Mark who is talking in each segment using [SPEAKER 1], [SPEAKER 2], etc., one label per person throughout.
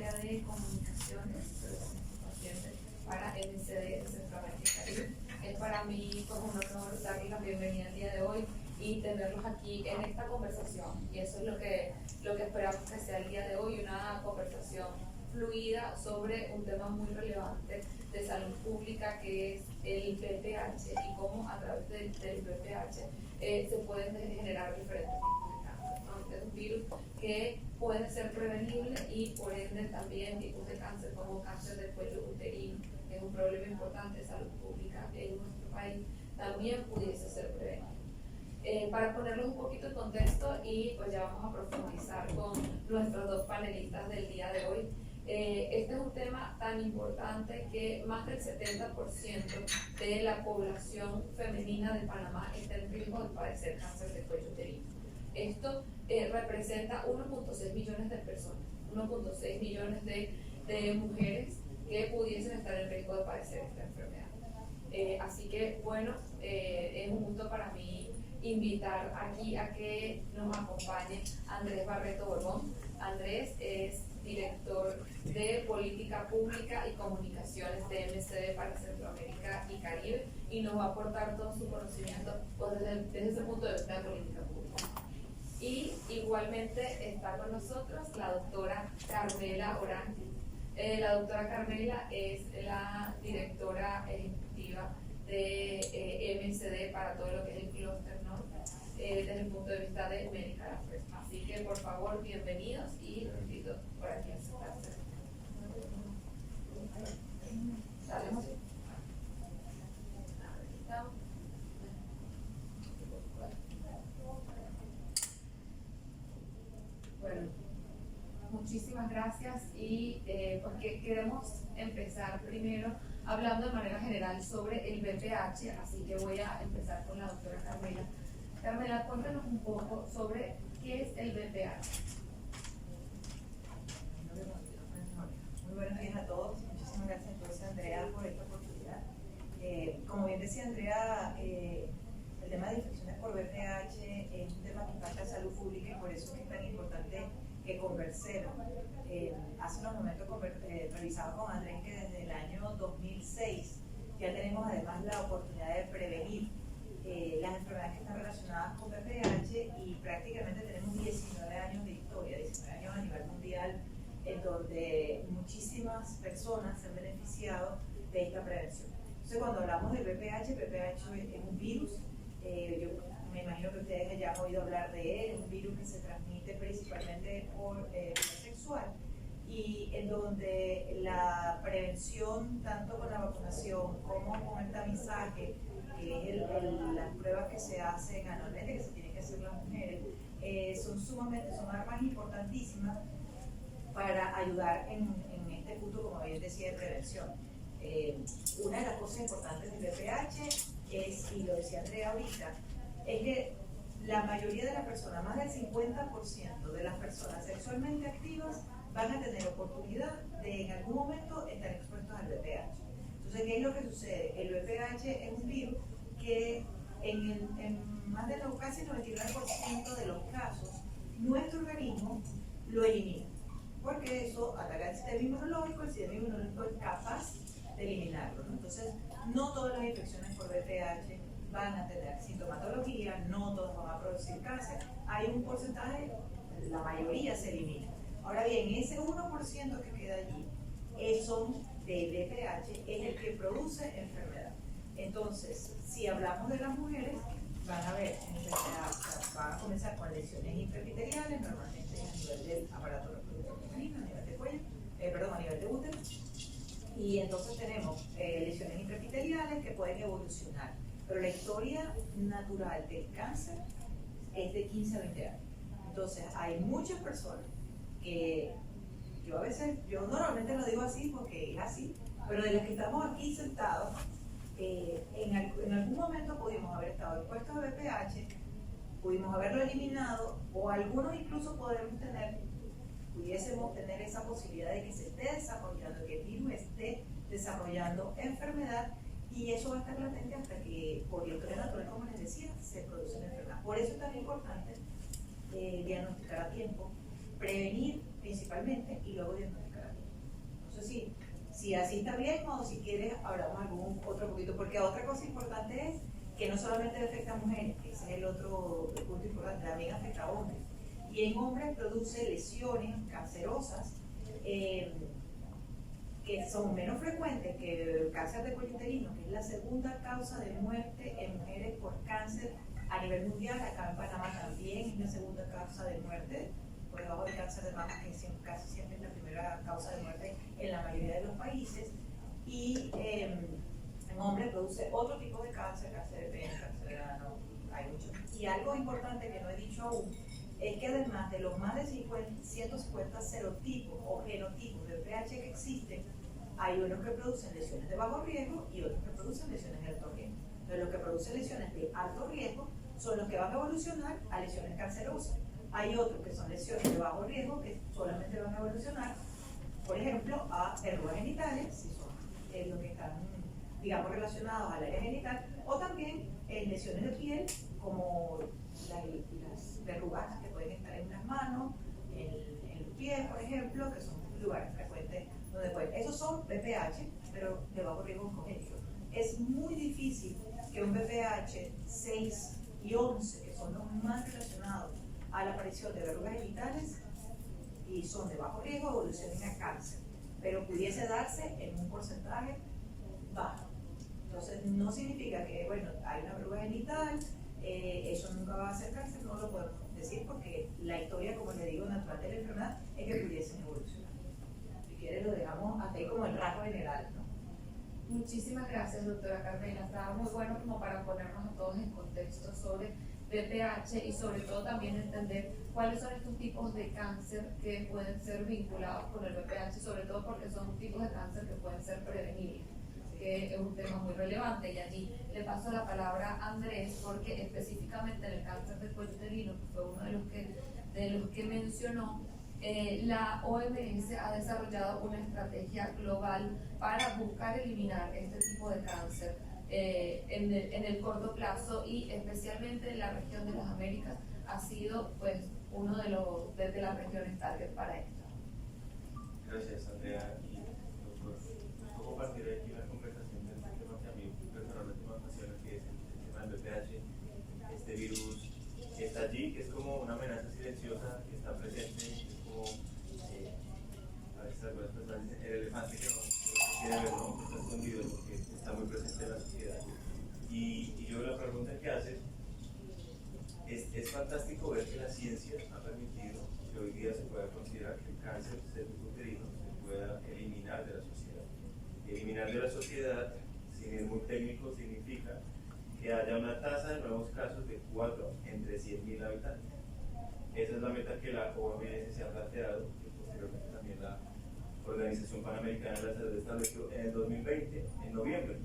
[SPEAKER 1] área de comunicaciones pacientes para MSD Centroamérica y Caribe. Es para mí pues, un honor darles la bienvenida el día de hoy y tenerlos aquí en esta conversación. Y eso es lo que esperamos que sea el día de hoy, una conversación fluida sobre un tema muy relevante de salud pública que es el VPH y cómo a través del VPH se pueden generar diferentes tipos de cáncer, ¿no? Este es un virus que puede ser prevenible y por ende también tipos de cáncer como cáncer del cuello uterino, que es un problema importante de salud pública en nuestro país, también pudiese ser prevenible. Para ponerlos un poquito en contexto y pues ya vamos a profundizar con nuestros dos panelistas del día de hoy. Este es un tema tan importante que más del 70% de la población femenina de Panamá está en riesgo de padecer cáncer de cuello uterino. Esto representa 1.6 millones de personas, 1.6 millones de mujeres que pudiesen estar en riesgo de padecer esta enfermedad. Así que bueno, es un gusto para mí invitar aquí a que nos acompañe Andrés Barreto Borbón. Andrés es director de Política Pública y Comunicaciones de MSD para Centroamérica y Caribe y nos va a aportar todo su conocimiento pues, desde ese punto de vista de política pública. Y igualmente está con nosotros la doctora Carmela Orange. La doctora Carmela es la directora ejecutiva de MSD para todo lo que es el clúster norte, desde el punto de vista de Medical Affairs. Así que por favor, bienvenidos y los invito por aquí a sentarse. ¿Salimos? Bueno, muchísimas gracias y porque queremos empezar primero hablando de manera general sobre el VPH, así que voy a empezar con la doctora Carmela. Carmela, cuéntanos un poco sobre qué es el VPH.
[SPEAKER 2] Muy buenos días a todos. Muchísimas gracias entonces, Andrea, por esta oportunidad. Como bien decía Andrea, el tema de infecciones por VPH es un tema que impacta salud pública y por eso es tan importante que conversemos. Hace unos momentos revisaba con Andrés que desde el año 2006 ya tenemos además la oportunidad de prevenir las enfermedades que están relacionadas con VPH y prácticamente tenemos 19 años de historia, 19 años a nivel mundial, en donde muchísimas personas se han beneficiado de esta prevención. Entonces, cuando hablamos del VPH es un virus. Yo me imagino que ustedes hayan oído hablar de él, es un virus que se transmite principalmente por vía sexual y en donde la prevención, tanto con la vacunación como con el tamizaje, que es las pruebas que se hacen anualmente, que se tienen que hacer las mujeres, son armas importantísimas para ayudar en este punto, como bien decía, de prevención. Una de las cosas importantes del VPH es, y lo decía Andrea ahorita, es que la mayoría de las personas, más del 50% de las personas sexualmente activas van a tener oportunidad de en algún momento estar expuestos al VPH. Entonces, ¿qué es lo que sucede? El VPH es un virus que en más de casi el 99% de los casos, nuestro organismo lo elimina, porque eso ataca el sistema inmunológico, el sistema inmunológico es capaz de eliminarlo, ¿no? Entonces, no todas las infecciones por VPH van a tener sintomatología, no todas van a producir cáncer, hay un porcentaje, la mayoría se elimina. Ahora bien, ese 1% que queda allí, son de VPH, es el que produce enfermedad. Entonces, si hablamos de las mujeres, van a ver van a comenzar con lesiones intraepiteliales, normalmente a nivel del aparato reproductor femenino, a nivel de cuello, a nivel de útero. Y entonces tenemos lesiones intraepiteliales que pueden evolucionar. Pero la historia natural del cáncer es de 15 a 20 años. Entonces, hay muchas personas que yo normalmente lo digo así porque es así, pero de las que estamos aquí sentados, en algún momento pudimos haber estado expuestos a VPH, pudimos haberlo eliminado, o algunos incluso pudiésemos tener esa posibilidad de que se esté desarrollando, que el virus esté desarrollando enfermedad, y eso va a estar latente hasta que, por la historia natural, como les decía, se produce una enfermedad. Por eso es tan importante diagnosticar a tiempo, prevenir principalmente, y luego diagnosticar a tiempo. No sé si así está bien o si quieres hablamos algún otro poquito, porque otra cosa importante es que no solamente afecta a mujeres, ese es el otro punto importante, también afecta a hombres. Y en hombres produce lesiones cancerosas que son menos frecuentes que el cáncer de cuello uterino, que es la segunda causa de muerte en mujeres por cáncer a nivel mundial. Acá en Panamá también es la segunda causa de muerte, por debajo del cáncer de mama, que casi siempre es la primera causa de muerte en la mayoría de los países. Y en hombres produce otro tipo de cáncer, cáncer de pene, cáncer de ano, hay muchos. Y algo importante que no he dicho aún, es que además de los más de 150 serotipos o genotipos de VPH que existen, hay unos que producen lesiones de bajo riesgo y otros que producen lesiones de alto riesgo. Entonces, los que producen lesiones de alto riesgo son los que van a evolucionar a lesiones cancerosas. Hay otros que son lesiones de bajo riesgo que solamente van a evolucionar, por ejemplo, a verrugas genitales, si son los que están, digamos, relacionados al área genital, o también lesiones de piel, como las verrugas que pueden estar en las manos, en los pies, por ejemplo, que son lugares frecuentes donde pueden. Esos son VPH, pero de bajo riesgo oncológico. Es muy difícil que un VPH 6 y 11, que son los más relacionados a la aparición de verrugas genitales y son de bajo riesgo, evolucionen a cáncer, pero pudiese darse en un porcentaje bajo. Entonces, no significa que, bueno, hay una verruga genital, eso nunca va a ser cáncer, no lo podemos decir porque la historia, como le digo, natural de la enfermedad es que pudiesen evolucionar. Si quieres, lo dejamos hasta ahí como el rasgo general, ¿no?
[SPEAKER 1] Muchísimas gracias, doctora Carmela. Estaba muy bueno como para ponernos a todos en contexto sobre VPH y sobre todo también entender cuáles son estos tipos de cáncer que pueden ser vinculados con el VPH, sobre todo porque son tipos de cáncer que pueden ser prevenibles, que es un tema muy relevante. Y allí le paso la palabra a Andrés, porque específicamente en el cáncer del cuello uterino, que fue uno de los que mencionó, la OMS ha desarrollado una estrategia global para buscar eliminar este tipo de cáncer en el corto plazo, y especialmente en la región de las Américas ha sido pues uno de las regiones target para esto.
[SPEAKER 3] Gracias, Andrea. Y doctor, puedo compartir aquí una conversación de este tema que a mí personalmente me apasiona, que es el tema del VPH. Este virus que está allí, que es como una amenaza silenciosa que está presente, es como a veces algunas personas dicen el elefante que no quiere verlo, está escondido porque está muy presente en la sociedad. Y yo la pregunta que haces es fantástico ver que la ciencia ha permitido que hoy día se pueda considerar que el cáncer cervicuterino se pueda eliminar de la sociedad. Eliminar de la sociedad, sin ir muy técnico, significa que haya una tasa de nuevos casos de 4 entre 100.000 habitantes. Esa es la meta que la OMS se ha planteado, y posteriormente también la Organización Panamericana de la Salud estableció en el 2020, en noviembre.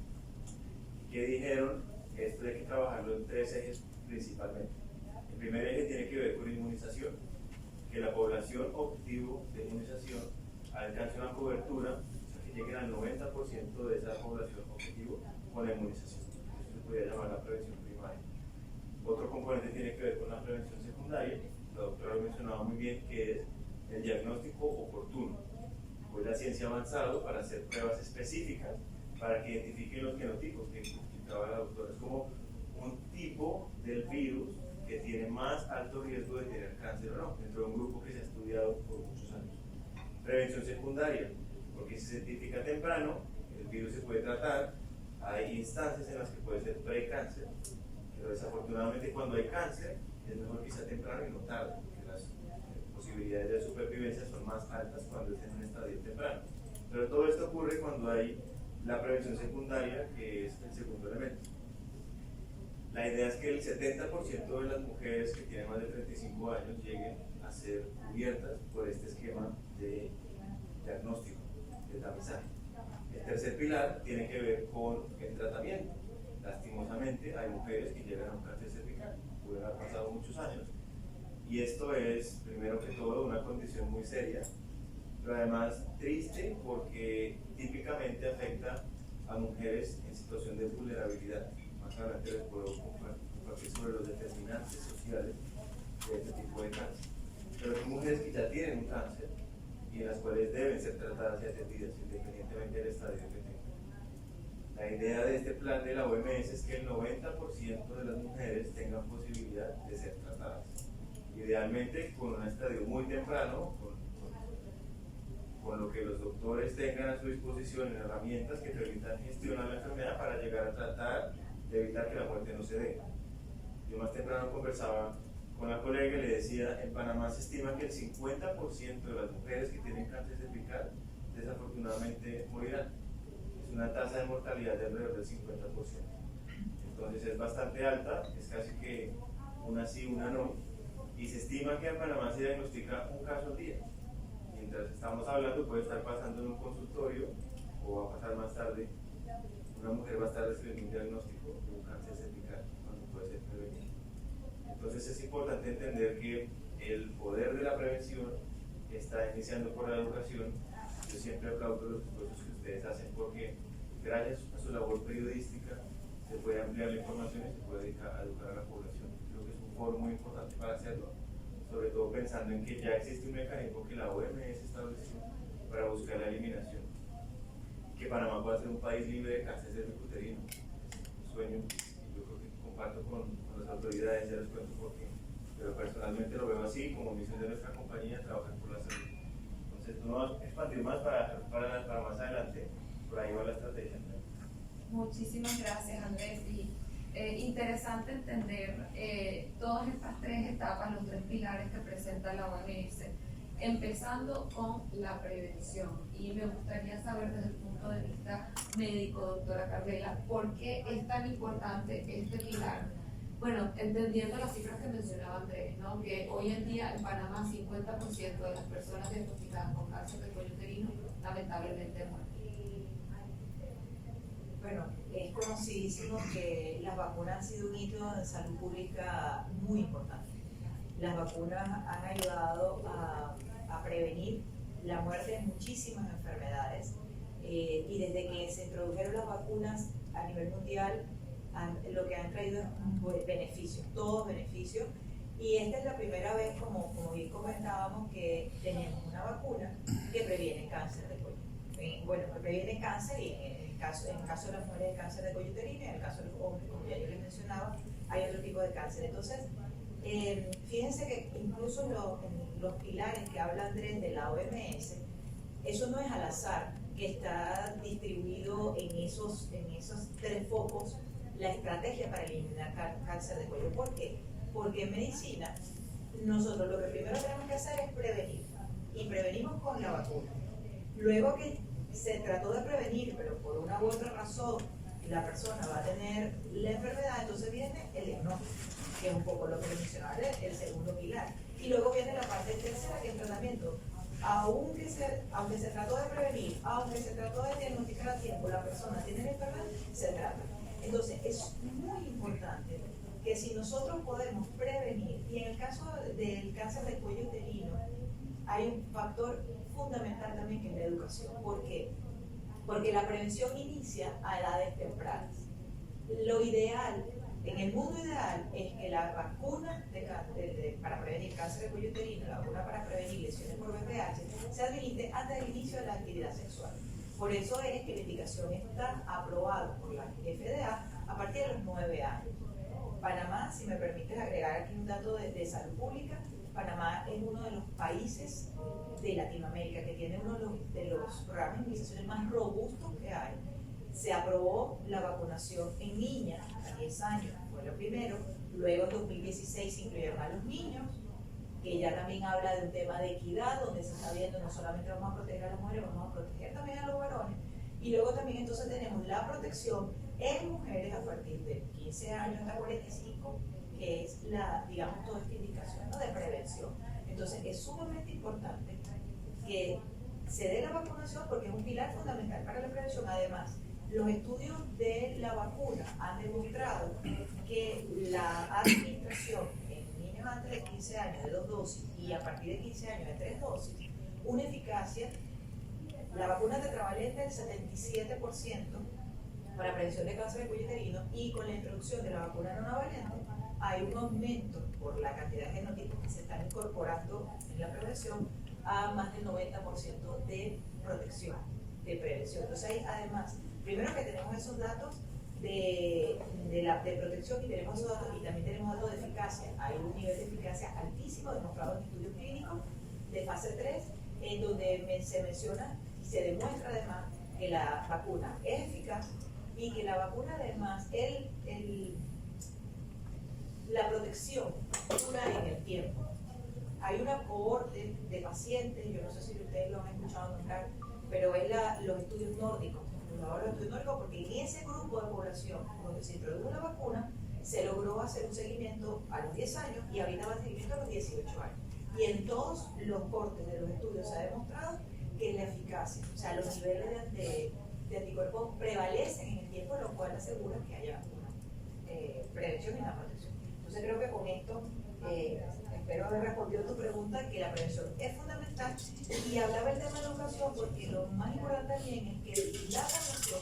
[SPEAKER 3] ¿Qué dijeron? Esto hay que trabajarlo en 3 ejes principalmente. El primer eje tiene que ver con inmunización, que la población objetivo de inmunización alcance una cobertura, o sea, que lleguen al 90% de esa población objetivo con la inmunización. Eso se podría llamar la prevención primaria. Otro componente tiene que ver con la prevención secundaria. La doctora lo mencionaba muy bien, que es el diagnóstico oportuno. Pues la ciencia ha avanzado para hacer pruebas específicas para que identifiquen los genotipos que explicaba la doctora. Es como un tipo del virus que tiene más alto riesgo de tener cáncer o no, dentro de un grupo que se ha estudiado por muchos años. Prevención secundaria, porque si se identifica temprano, el virus se puede tratar. Hay instancias en las que puede ser precáncer, pero desafortunadamente cuando hay cáncer es mejor que sea temprano y no tarde, porque las posibilidades de supervivencia son más altas cuando es en un estadio temprano. Pero todo esto ocurre cuando hay la prevención secundaria, que es el segundo elemento. La idea es que el 70% de las mujeres que tienen más de 35 años lleguen a ser cubiertas por este esquema de diagnóstico, de tamizaje. El tercer pilar tiene que ver con el tratamiento. Lastimosamente hay mujeres que llegan a un cáncer cervical, pueden haber pasado muchos años, y esto es, primero que todo, una condición muy seria, pero además triste porque típicamente afecta a mujeres en situación de vulnerabilidad. Más adelante les puedo compartir sobre los determinantes sociales de este tipo de cáncer. Pero son mujeres que ya tienen un cáncer y en las cuales deben ser tratadas y atendidas independientemente del estadio que tengan. La idea de este plan de la OMS es que el 90% de las mujeres tengan posibilidad de ser tratadas, idealmente con un estadio muy temprano, con lo que los doctores tengan a su disposición en herramientas que permitan gestionar la enfermedad para llegar a tratar de evitar que la muerte no se dé. Yo más temprano conversaba con la colega y le decía, en Panamá se estima que el 50% de las mujeres que tienen cáncer cervical desafortunadamente morirán. Es una tasa de mortalidad de alrededor del 50%. Entonces es bastante alta, es casi que una sí, una no, y se estima que en Panamá se diagnostica un caso al día. Mientras estamos hablando puede estar pasando en un consultorio o va a pasar más tarde, una mujer va a estar recibiendo un diagnóstico de un cáncer cervical cuando puede ser prevenido. Entonces es importante entender que el poder de la prevención está iniciando por la educación. Yo siempre aplaudo los esfuerzos que ustedes hacen porque gracias a su labor periodística se puede ampliar la información y se puede dedicar a educar a la población. Creo que es un foro muy importante para hacerlo, sobre todo pensando en que ya existe un mecanismo que la OMS estableció para buscar la eliminación. Que Panamá pueda ser un país libre de cáncer cervicuterino. Es un sueño y yo creo que comparto con las autoridades, ya les cuento por qué. Pero personalmente lo veo así, como misión de nuestra compañía, trabajar por la salud. Entonces, no vamos a expandir más para más adelante, por ahí va la estrategia.
[SPEAKER 1] Muchísimas gracias, Andrés. Y interesante entender todas estas tres etapas, los tres pilares que presenta la OMS, empezando con la prevención. Y me gustaría saber desde el punto de vista médico, doctora Carmela, ¿por qué es tan importante este pilar? Bueno, entendiendo las cifras que mencionaba Andrés, ¿no? Que hoy en día en Panamá 50% de las personas diagnosticadas con cáncer de cuello uterino lamentablemente mueren.
[SPEAKER 2] Bueno, es conocidísimo que las vacunas han sido un hito de salud pública muy importante. Las vacunas han ayudado a prevenir la muerte de muchísimas enfermedades y desde que se introdujeron las vacunas a nivel mundial lo que han traído es beneficios, todos beneficios, y esta es la primera vez, como bien comentábamos, que tenemos una vacuna que previene cáncer de cuello. Bueno, que previene cáncer y en el caso de las mujeres de cáncer de cuello uterino, y en el caso de los hombres, como ya yo les mencionaba, hay otro tipo de cáncer. Entonces, fíjense que incluso los pilares que habla Andrés de la OMS, eso no es al azar, que está distribuido en esos tres focos la estrategia para eliminar cáncer de cuello. ¿Por qué? Porque en medicina nosotros lo que primero tenemos que hacer es prevenir, y prevenimos con la vacuna. Luego que se trató de prevenir, pero por una u otra razón la persona va a tener la enfermedad, entonces viene el diagnóstico, que es un poco lo que mencionaba el segundo pilar. Y luego viene la parte tercera, que es el tratamiento. Aunque se trató de prevenir, aunque se trató de diagnosticar a tiempo, la persona tiene la enfermedad, se trata. Entonces es muy importante que si nosotros podemos prevenir, y en el caso del cáncer de cuello uterino, hay un factor fundamental también que es la educación. ¿Por qué? Porque la prevención inicia a edades tempranas. Lo ideal, en el mundo ideal, es que la vacuna para prevenir cáncer de cuello uterino, la vacuna para prevenir lesiones por VPH, se administre antes del inicio de la actividad sexual. Por eso es que la indicación está aprobada por la FDA a partir de los 9 años. Panamá, si me permites agregar aquí un dato de salud pública, Panamá es uno de los países de Latinoamérica que tiene uno de los programas de inmunizaciones más robustos que hay. Se aprobó la vacunación en niñas a 10 años, fue lo primero. Luego en 2016 se incluyeron a los niños, que ya también habla de un tema de equidad, donde se está viendo no solamente vamos a proteger a las mujeres, vamos a proteger también a los varones. Y luego también entonces tenemos la protección en mujeres a partir de 15 años hasta 45, que es digamos, toda esta indicación, ¿no?, de prevención. Entonces es sumamente importante que se dé la vacunación porque es un pilar fundamental para la prevención. Además, los estudios de la vacuna han demostrado que la administración en niños antes de 15 años de 2 dosis y a partir de 15 años de 3 dosis, una eficacia, la vacuna tetravalente del 77% para prevención de cáncer de cuello uterino, y con la introducción de la vacuna nonavalente hay un aumento por la cantidad de genotipos que se están incorporando en la prevención a más del 90% de protección, de prevención. Entonces ahí además, primero que tenemos esos datos de protección y tenemos esos datos, y también tenemos datos de eficacia. Hay un nivel de eficacia altísimo demostrado en estudios clínicos de fase 3, en donde se menciona y se demuestra además que la vacuna es eficaz y que la vacuna además, la protección dura en el tiempo. Hay una cohorte de pacientes, yo no sé si ustedes lo han escuchado nombrar, pero es los estudios nórdicos. Los estudios nórdicos, porque en ese grupo de población donde se introdujo la vacuna, se logró hacer un seguimiento a los 10 años y ahorita va a seguimiento a los 18 años. Y en todos los cortes de los estudios se ha demostrado que la eficacia, o sea, los niveles de anticuerpos prevalecen en el tiempo, lo cual asegura que haya una prevención y una protección. Entonces creo que con esto espero haber respondido a tu pregunta, que la prevención es fundamental. Y hablaba el tema de la educación porque lo más importante también es que la población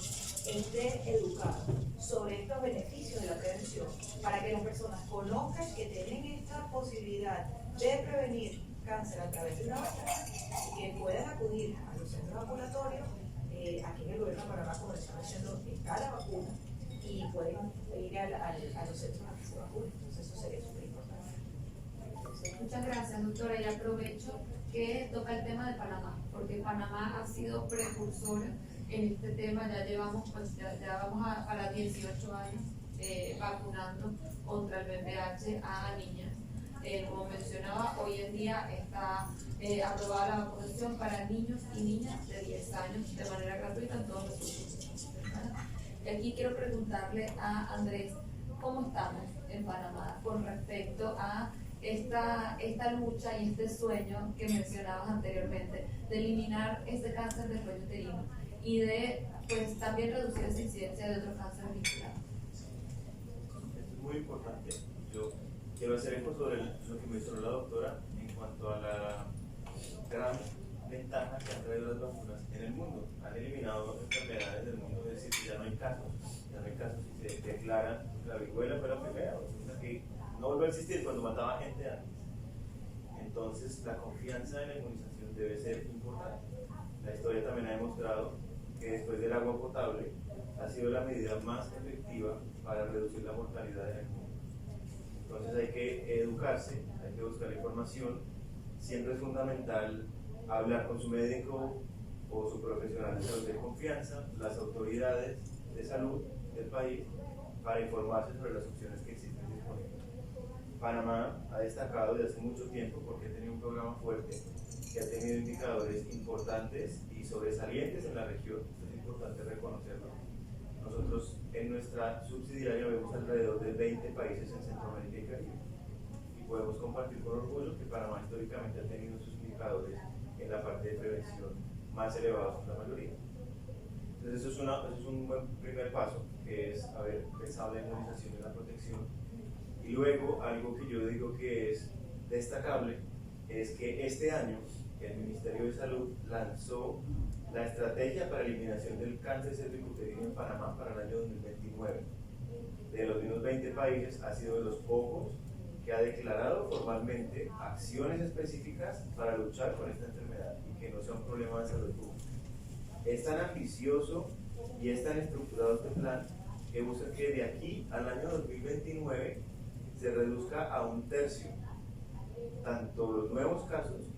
[SPEAKER 2] esté educada sobre estos beneficios de la prevención, para que las personas conozcan que tienen esta posibilidad de prevenir cáncer a través de una vacuna y que puedan acudir a los centros vacunatorios. Aquí en el gobierno de Panamá, como están haciendo cada vacuna, y pueden ir a los centros a que se vacunen. Entonces eso sería súper importante.
[SPEAKER 1] Muchas gracias, doctora. Y aprovecho que toca el tema de Panamá, porque Panamá ha sido precursora en este tema. Ya llevamos, pues, ya vamos para 18 años vacunando contra el VPH a niñas. Como mencionaba, hoy en día está aprobada la vacunación para niños y niñas de 10 años de manera gratuita en todos los sitios. Y aquí quiero preguntarle a Andrés, ¿cómo estamos en Panamá con respecto a esta lucha y este sueño que mencionabas anteriormente de eliminar este cáncer del cuello uterino y de, pues, también reducir esa incidencia de otros cánceres vinculados?
[SPEAKER 3] Esto es muy importante. Yo quiero hacer eco sobre lo que mencionó la doctora en cuanto a la gran ventaja que han traído las vacunas en el mundo. Han eliminado enfermedades del mundo, es decir, que ya no hay casos si se declara la viruela fue la primera, o sea que no volvió a existir cuando mataba gente antes. Entonces la confianza en la inmunización debe ser importante. La historia también ha demostrado que después del agua potable ha sido la medida más efectiva para reducir la mortalidad en el mundo. Entonces hay que educarse, hay que buscar información. Siempre es fundamental hablar con su médico o su profesional de salud de confianza, las autoridades de salud del país, para informarse sobre las opciones que existen disponibles. Panamá ha destacado desde hace mucho tiempo porque ha tenido un programa fuerte que ha tenido indicadores importantes y sobresalientes en la región. Esto es importante reconocerlo. Nosotros en nuestra subsidiaria vemos alrededor de 20 países en Centroamérica y Caribe, y podemos compartir con orgullo que Panamá históricamente ha tenido sus indicadores en la parte de prevención más elevados que la mayoría. Entonces eso es un buen primer paso, que es haber pensado en la inmunización y la protección. Y luego algo que yo digo que es destacable es que este año el Ministerio de Salud lanzó la estrategia para eliminación del cáncer cervicuterino en Panamá para el año 2029. De los mismos 20 países, ha sido de los pocos que ha declarado formalmente acciones específicas para luchar con esta enfermedad y que no sea un problema de salud pública. Es tan ambicioso y es tan estructurado este plan que busca que de aquí al año 2029 se reduzca a 1/3 tanto los nuevos casos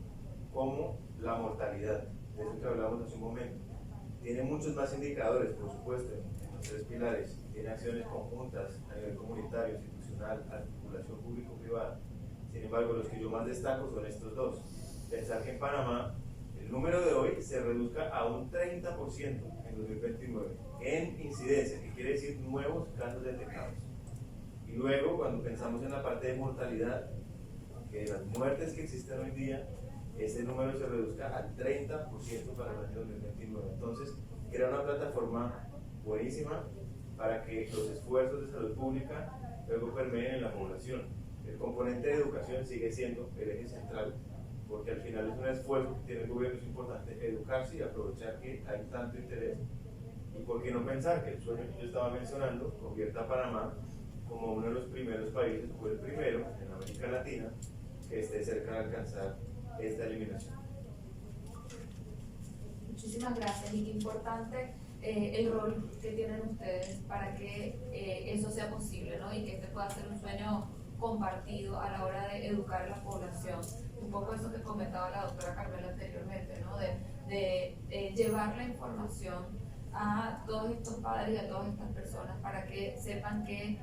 [SPEAKER 3] como la mortalidad, de eso que hablamos hace un momento. Tiene muchos más indicadores, por supuesto, en los 3 pilares. Tiene acciones conjuntas a nivel comunitario, institucional, articulación público-privada. Sin embargo, los que yo más destaco son estos dos. Pensar que en Panamá el número de hoy se reduzca a 30% en 2029 en incidencia, que quiere decir nuevos casos detectados. Y luego, cuando pensamos en la parte de mortalidad, que las muertes que existen hoy día, ese número se reduzca al 30% para el año 2029. Entonces, crea una plataforma buenísima para que los esfuerzos de salud pública luego permeen en la población. El componente de educación sigue siendo el eje central, porque al final es un esfuerzo que tiene el gobierno. Es importante educarse y aprovechar que hay tanto interés. Y por qué no pensar que el sueño que yo estaba mencionando convierta a Panamá como uno de los primeros países, o el primero en América Latina, que esté cerca de alcanzar esta eliminación.
[SPEAKER 1] Muchísimas gracias y qué importante el rol que tienen ustedes para que eso sea posible, ¿no? Y que este pueda ser un sueño compartido a la hora de educar a la población. Un poco eso que comentaba la doctora Carmela anteriormente, ¿no? De llevar la información a todos estos padres y a todas estas personas para que sepan que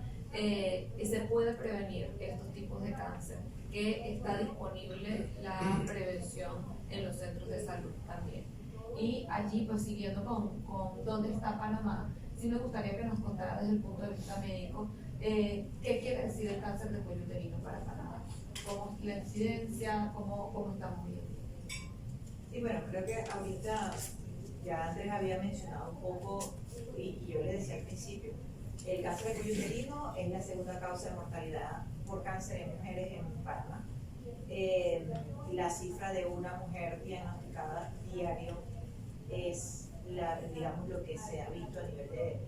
[SPEAKER 1] se puede prevenir estos tipos de cáncer, que está disponible la prevención en los centros de salud también. Y allí, pues siguiendo con dónde está Panamá, sí me gustaría que nos contara desde el punto de vista médico qué quiere decir el cáncer de cuello uterino para Panamá, cómo es la incidencia, cómo estamos viendo.
[SPEAKER 2] Sí, bueno, creo que ahorita ya Andrés había mencionado un poco, y yo le decía al principio, el cáncer de cuello uterino es la segunda causa de mortalidad por cáncer en mujeres en Panamá. La cifra de una mujer diagnosticada diario es digamos, lo que se ha visto a nivel de,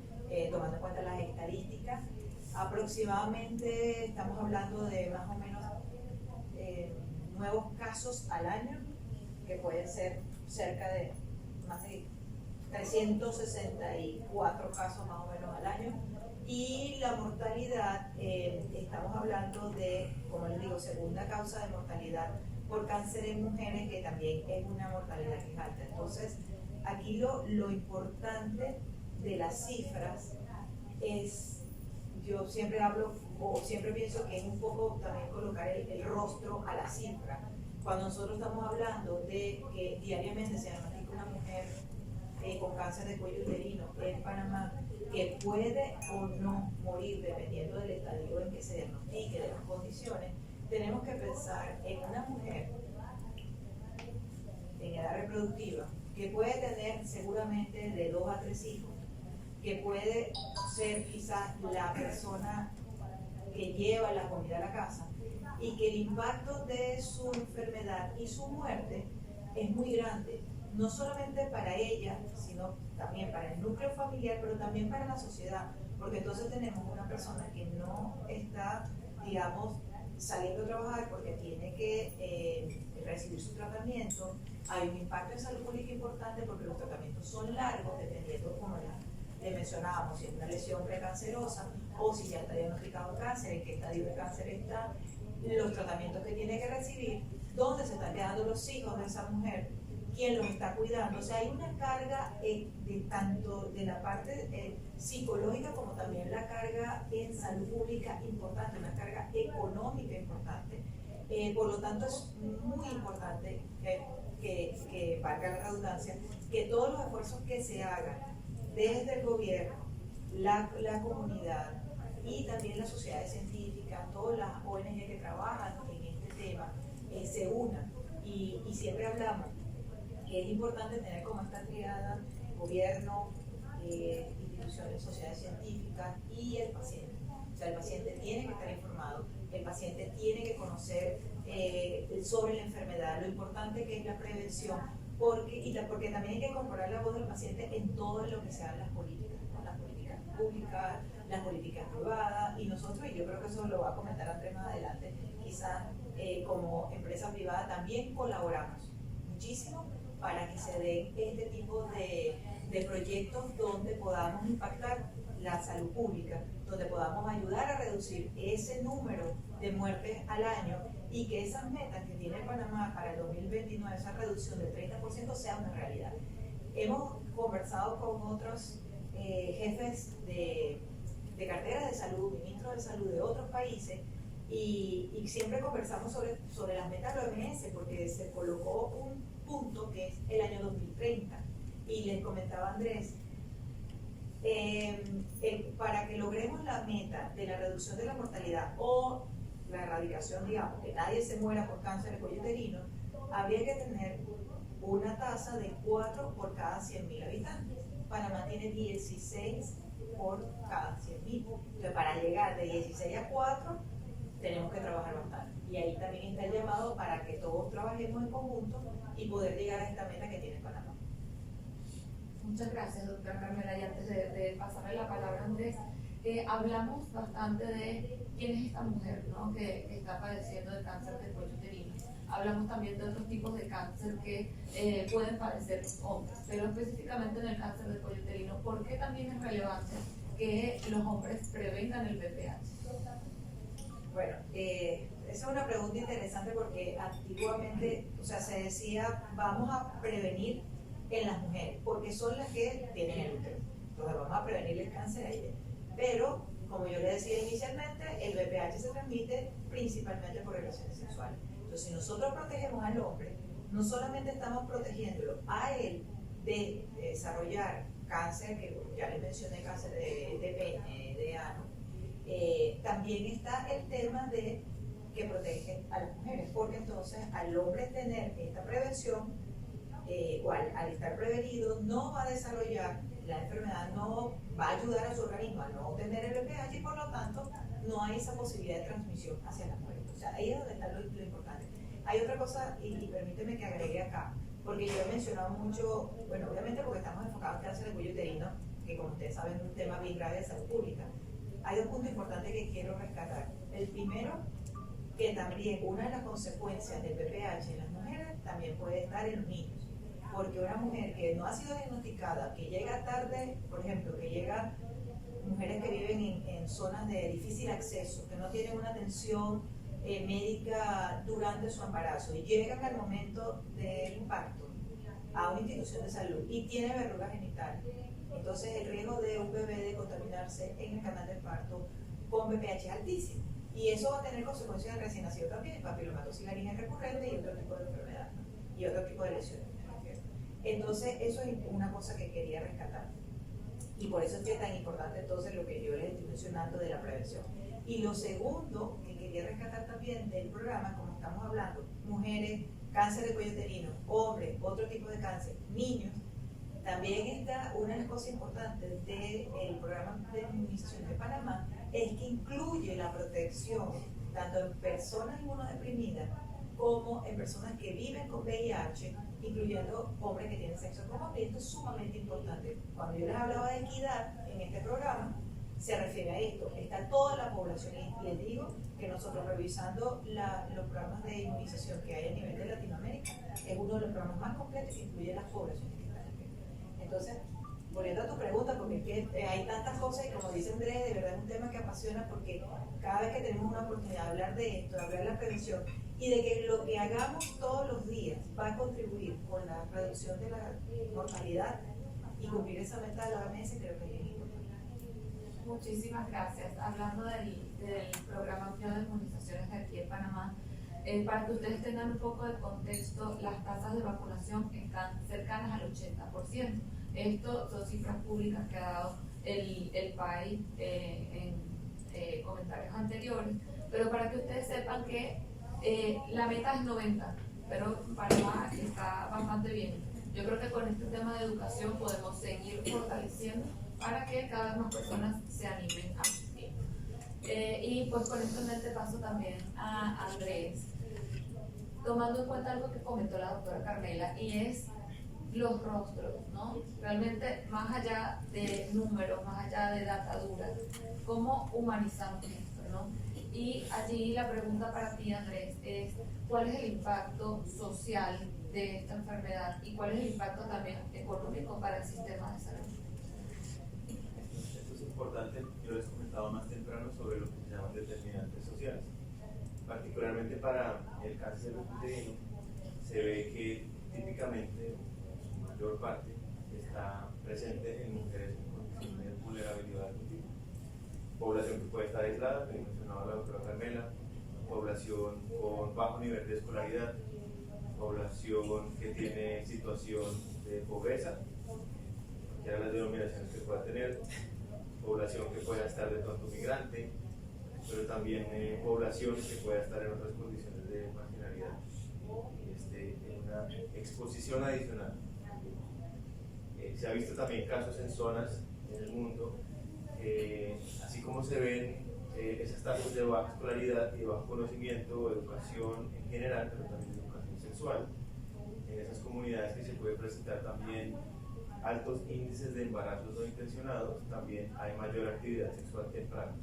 [SPEAKER 2] tomando en cuenta las estadísticas. Aproximadamente estamos hablando de más o menos nuevos casos al año, que pueden ser cerca de más de 364 casos más o menos al año. Y la mortalidad, estamos hablando de, como les digo, segunda causa de mortalidad por cáncer en mujeres, que también es una mortalidad que es alta. Entonces, aquí lo importante de las cifras es, yo siempre hablo, o siempre pienso que es un poco también colocar el rostro a la cifra. Cuando nosotros estamos hablando de que diariamente se diagnostica una mujer con cáncer de cuello uterino en Panamá, que puede o no morir dependiendo del estadio en que se diagnostique, de las condiciones, tenemos que pensar en una mujer en edad reproductiva que puede tener seguramente de 2 a 3 hijos, que puede ser quizás la persona que lleva la comida a la casa, y que el impacto de su enfermedad y su muerte es muy grande, no solamente para ella, sino también para el núcleo familiar, pero también para la sociedad, porque entonces tenemos una persona que no está, digamos, saliendo a trabajar porque tiene que recibir su tratamiento. Hay un impacto en salud pública importante porque los tratamientos son largos, dependiendo, como le mencionábamos, si es una lesión precancerosa o si ya está diagnosticado un cáncer, en qué estadio de cáncer está, los tratamientos que tiene que recibir, dónde se están quedando los hijos de esa mujer, quién los está cuidando. O sea, hay una carga de tanto de la parte psicológica como también la carga en salud pública importante, una carga económica importante. Por lo tanto, es muy importante que valga la redundancia, que todos los esfuerzos que se hagan desde el gobierno, la comunidad y también las sociedades científicas, todas las ONG que trabajan en este tema, se unan. Y siempre hablamos que es importante tener como esta triada: gobierno, instituciones, sociedades científicas y el paciente. O sea, el paciente tiene que estar informado, el paciente tiene que conocer sobre la enfermedad, lo importante que es la prevención, porque también hay que incorporar la voz del paciente en todo lo que sean las políticas, ¿no? Las políticas públicas, las políticas privadas, y nosotros, y yo creo que eso lo va a comentar Andrés más adelante, quizás como empresa privada también colaboramos muchísimo para que se den este tipo de proyectos donde podamos impactar la salud pública, donde podamos ayudar a reducir ese número de muertes al año, y que esas metas que tiene Panamá para el 2029, esa reducción del 30%, sea una realidad. Hemos conversado con otros jefes de carteras de salud, ministros de salud de otros países, y siempre conversamos sobre las metas de la OMS, porque se colocó un punto que es el año 2030, y les comentaba Andrés, para que logremos la meta de la reducción de la mortalidad o la erradicación, digamos, que nadie se muera por cáncer de cuello uterino, habría que tener una tasa de 4 por cada 100.000 habitantes. Panamá tiene 16 por cada 100.000. Entonces, para llegar de 16 a 4, tenemos que trabajar bastante. Y ahí también está el llamado para que todos trabajemos en conjunto y poder llegar a esta meta que tiene Panamá.
[SPEAKER 1] Muchas gracias, doctora Carmela. Y antes de pasarle la palabra a Andrés, hablamos bastante de quién es esta mujer, ¿no?, que está padeciendo de cáncer de cuello uterino. hablamos también de otros tipos de cáncer que pueden padecer los hombres, pero específicamente en el cáncer de cuello uterino, ¿por qué también es relevante que los hombres prevengan el BPH?
[SPEAKER 2] Bueno, esa es una pregunta interesante porque antiguamente, o sea, se decía, vamos a prevenir en las mujeres, porque son las que tienen el útero. Entonces vamos a prevenir el cáncer a ellas. Pero, como yo le decía inicialmente, el BPH se transmite principalmente por relaciones sexuales. Entonces, si nosotros protegemos al hombre, no solamente estamos protegiéndolo a él de desarrollar cáncer, que ya les mencioné, cáncer de pene, de ano, también está el tema de que protege a las mujeres, porque entonces al hombre tener esta prevención, o al estar prevenido, no va a desarrollar la enfermedad, no va a ayudar a su organismo a no tener el VPH y por lo tanto no hay esa posibilidad de transmisión hacia las mujeres. O sea, ahí es donde está lo importante. Hay otra cosa, y permíteme que agregue acá, porque yo he mencionado mucho, bueno, obviamente porque estamos enfocados en cáncer de cuello uterino, que como ustedes saben es un tema bien grave de salud pública. Hay dos puntos importantes que quiero rescatar. El primero, que también una de las consecuencias del VPH en las mujeres también puede estar en los niños. Porque una mujer que no ha sido diagnosticada, que llega tarde, por ejemplo, que llega mujeres que viven en zonas de difícil acceso, que no tienen una atención médica durante su embarazo y llegan al momento del parto a una institución de salud y tiene verrugas genitales, entonces el riesgo de un bebé de contaminarse en el canal del parto con VPH es altísimo. Y eso va a tener consecuencias en el recién nacido también, papilomatosis laringe recurrente y otro tipo de enfermedad, ¿no? Y otro tipo de lesiones. Entonces, eso es una cosa que quería rescatar. Y por eso es que es tan importante entonces lo que yo les estoy mencionando de la prevención. Y lo segundo que quería rescatar también del programa, como estamos hablando, mujeres, cáncer de cuello uterino, hombres, otro tipo de cáncer, niños, también está una de las cosas importantes del programa de inmunización de Panamá, es que incluye la protección tanto en personas inmunodeprimidas como en personas que viven con VIH, incluyendo hombres que tienen sexo con hombres. Y esto es sumamente importante. Cuando yo les hablaba de equidad en este programa, se refiere a esto. Está toda la población. Y les digo que nosotros, revisando los programas de inmunización que hay a nivel de Latinoamérica, es uno de los programas más completos que incluye las poblaciones que están aquí. Entonces, volviendo a tu pregunta, porque es que hay tantas cosas y como dice Andrés, de verdad es un tema que apasiona porque cada vez que tenemos una oportunidad de hablar de esto, de hablar de la prevención y de que lo que hagamos todos los días va a contribuir con la reducción de la mortalidad y cumplir esa meta de la OMS, creo que es bien importante.
[SPEAKER 1] Muchísimas gracias. Hablando del programa amplio de inmunizaciones de aquí en Panamá, para que ustedes tengan un poco de contexto, las tasas de vacunación están cercanas al 80%. Esto son cifras públicas que ha dado el país en comentarios anteriores, pero para que ustedes sepan que la meta es 90, pero Panamá está bastante bien. Yo creo que con este tema de educación podemos seguir fortaleciendo para que cada vez más personas se animen a asistir. Y pues con esto en este paso también a Andrés, tomando en cuenta algo que comentó la doctora Carmela, y es los rostros, ¿no? Realmente, más allá de números, más allá de data dura, ¿cómo humanizamos esto, no? Y allí la pregunta para ti, Andrés, es ¿cuál es el impacto social de esta enfermedad y cuál es el impacto también económico para el sistema de salud?
[SPEAKER 3] Esto es importante, yo les comentaba más temprano sobre lo que se llaman determinantes sociales. Particularmente para el cáncer uterino, se ve que típicamente su mayor parte está presente en mujeres en condiciones de vulnerabilidad de algún tipo. Población que puede estar aislada, como mencionaba la doctora Carmela, población con bajo nivel de escolaridad, población que tiene situación de pobreza, cualquiera de las denominaciones que pueda tener, población que pueda estar de pronto migrante, pero también población que pueda estar en otras condiciones de marginalidad, en una exposición adicional. Se ha visto también casos en zonas en el mundo, así como se ven esas tasas de baja escolaridad y de bajo conocimiento o educación en general, pero también educación sexual, en esas comunidades que se puede presentar también altos índices de embarazos no intencionados, también hay mayor actividad sexual temprana.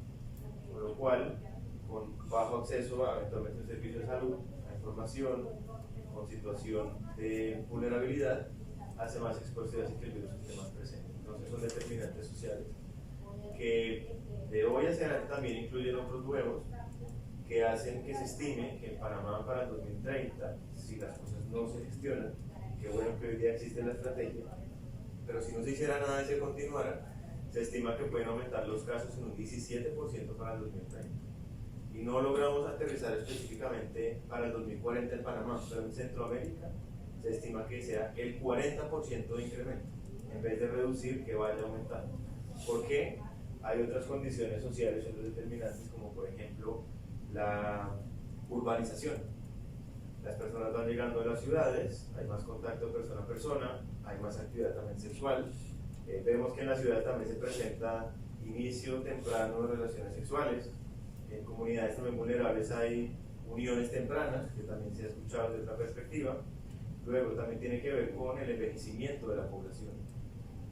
[SPEAKER 3] Con lo cual, con bajo acceso a eventualmente un servicio de salud, a información, con situación de vulnerabilidad, hace más expuesto y hace que el virus esté más presente. Entonces son determinantes sociales que de hoy hacia adelante también incluyen otros nuevos que hacen que se estime que en Panamá para el 2030, si las cosas no se gestionan, que bueno que hoy día existe la estrategia, pero si no se hiciera nada y se continuara, se estima que pueden aumentar los casos en un 17% para el 2030. Y no logramos aterrizar específicamente para el 2040 en Panamá, pero en Centroamérica se estima que sea el 40% de incremento, en vez de reducir, que vaya aumentando. ¿Por qué? Hay otras condiciones sociales, otros determinantes, como por ejemplo la urbanización. Las personas van llegando a las ciudades, hay más contacto persona a persona, hay más actividad también sexual. Vemos que en la ciudad también se presenta inicio temprano de relaciones sexuales. En comunidades también vulnerables hay uniones tempranas, que también se ha escuchado desde otra perspectiva. Luego también tiene que ver con el envejecimiento de la población.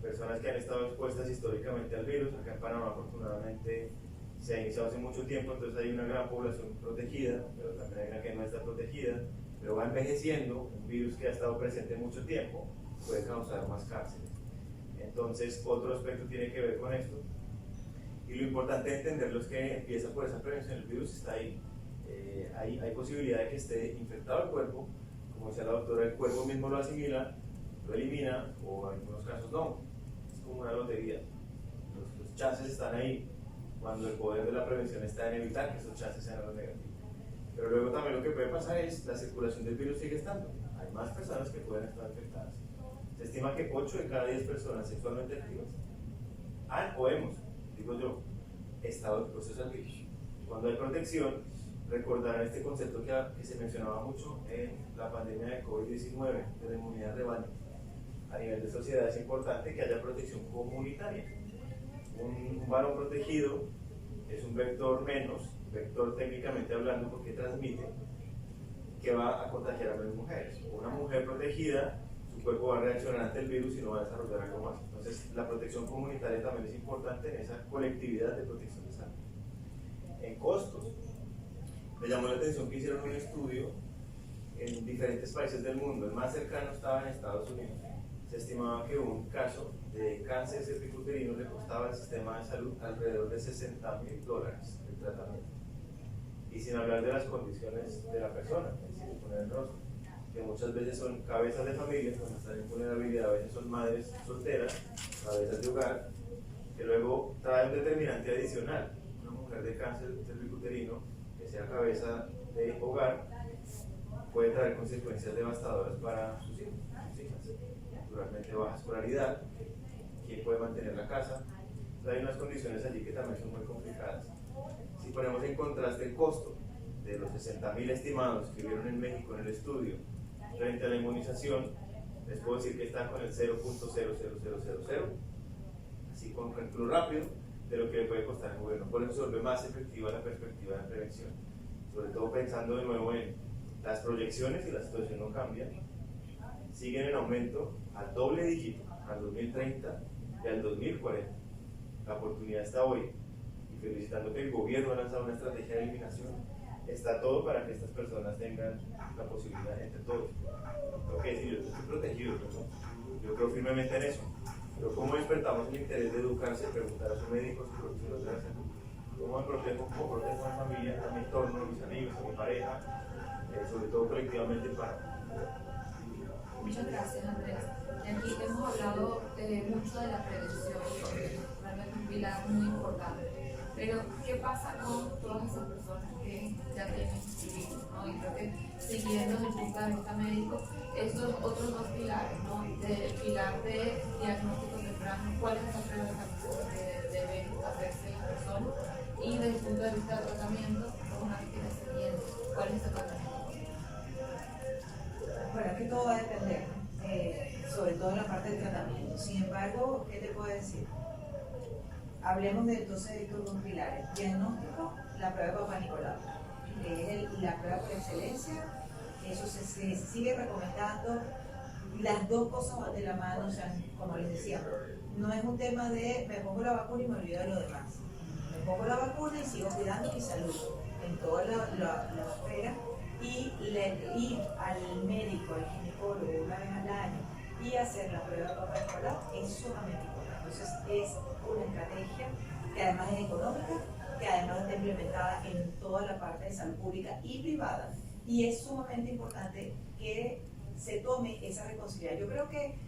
[SPEAKER 3] Personas que han estado expuestas históricamente al virus, acá en Panamá afortunadamente se ha iniciado hace mucho tiempo, entonces hay una gran población protegida, pero también hay una que no está protegida, pero va envejeciendo, un virus que ha estado presente mucho tiempo puede causar más cárceles. Entonces otro aspecto tiene que ver con esto, y lo importante de entenderlo es que empieza por esa prevención, el virus está ahí, hay posibilidad de que esté infectado el cuerpo, como decía la doctora, el cuerpo mismo lo asimila, lo elimina, o en algunos casos no, es como una lotería, los chances están ahí, cuando el poder de la prevención está en evitar que esos chances sean los negativos. Pero luego también lo que puede pasar es la circulación del virus sigue estando, hay más personas que pueden estar infectadas. Se estima que 8 de cada 10 personas sexualmente activas han o hemos, digo yo, estado expuestos al virus. Cuando hay protección, recordarán este concepto que se mencionaba mucho en la pandemia de COVID-19, de la inmunidad de rebaño. A nivel de sociedad es importante que haya protección comunitaria. Un varón protegido es un vector menos, vector técnicamente hablando porque transmite, que va a contagiar a las mujeres. Una mujer protegida, su cuerpo va a reaccionar ante el virus y no va a desarrollar algo más. Entonces, la protección comunitaria también es importante en esa colectividad de protección de salud. En costos, me llamó la atención que hicieron un estudio en diferentes países del mundo. El más cercano estaba en Estados Unidos. Se estimaba que un caso de cáncer cervicuterino le costaba al sistema de salud alrededor de $60,000 el tratamiento. Y sin hablar de las condiciones de la persona, es decir, poner el rostro, que muchas veces son cabezas de familia, cuando están en vulnerabilidad, a veces son madres solteras, cabezas de hogar, que luego trae un determinante adicional. Una mujer de cáncer cervicuterino, que sea cabeza de hogar, puede traer consecuencias devastadoras para sus hijos, sus hijas. Naturalmente baja escolaridad, quién puede mantener la casa. Entonces, hay unas condiciones allí que también son muy complicadas. Si ponemos en contraste el costo de los 60,000 estimados que vieron en México en el estudio frente a la inmunización, les puedo decir que está con el 0.00000, así con cálculo rápido de lo que le puede costar al gobierno. Por eso se vuelve más efectiva la perspectiva de prevención, sobre todo pensando de nuevo en las proyecciones, y la situación no cambia, siguen en aumento al doble dígito al 2030 y al 2040. La oportunidad está hoy, y felicitando que el gobierno ha lanzado una estrategia de eliminación, está todo para que estas personas tengan la posibilidad entre todos. Tengo que decir, yo estoy protegido, ¿no? Yo creo firmemente en eso, pero ¿cómo despertamos el interés de educarse, preguntar a sus médicos y profesionales de la salud? ¿Cómo me protejo? ¿Cómo protejo a mi familia, a mi entorno, a mis amigos, a mi pareja, sobre todo colectivamente para?
[SPEAKER 1] Muchas gracias, Andrés. Y aquí hemos hablado mucho de la prevención, realmente un pilar muy importante. Pero, ¿qué pasa con todas esas personas que ya tienen virus, ¿no? Y creo que siguiendo desde el punto de vista médico, estos otros dos pilares, ¿no? El pilar de diagnóstico temprano, cuál es la prevención que debe hacerse la persona, y desde el punto de vista del tratamiento, una vez que la siguiente, cuál es el tratamiento.
[SPEAKER 2] Bueno, es que todo va a depender, sobre todo en la parte del tratamiento. Sin embargo, ¿qué te puedo decir? Hablemos entonces de estos dos pilares. Diagnóstico, la prueba de Papá Nicolau, que es la prueba por excelencia. Eso se sigue recomendando. Las dos cosas van de la mano, o sea, como les decía, no es un tema de me pongo la vacuna y me olvido de lo demás. Me pongo la vacuna y sigo cuidando mi salud. en toda la esfera, y ir al médico, al ginecólogo una vez al año y hacer la prueba de Papa Nicolau es sumamente importante. Entonces es una estrategia que además es económica, que además está implementada en toda la parte de salud pública y privada, y es sumamente importante que se tome esa responsabilidad. Yo creo que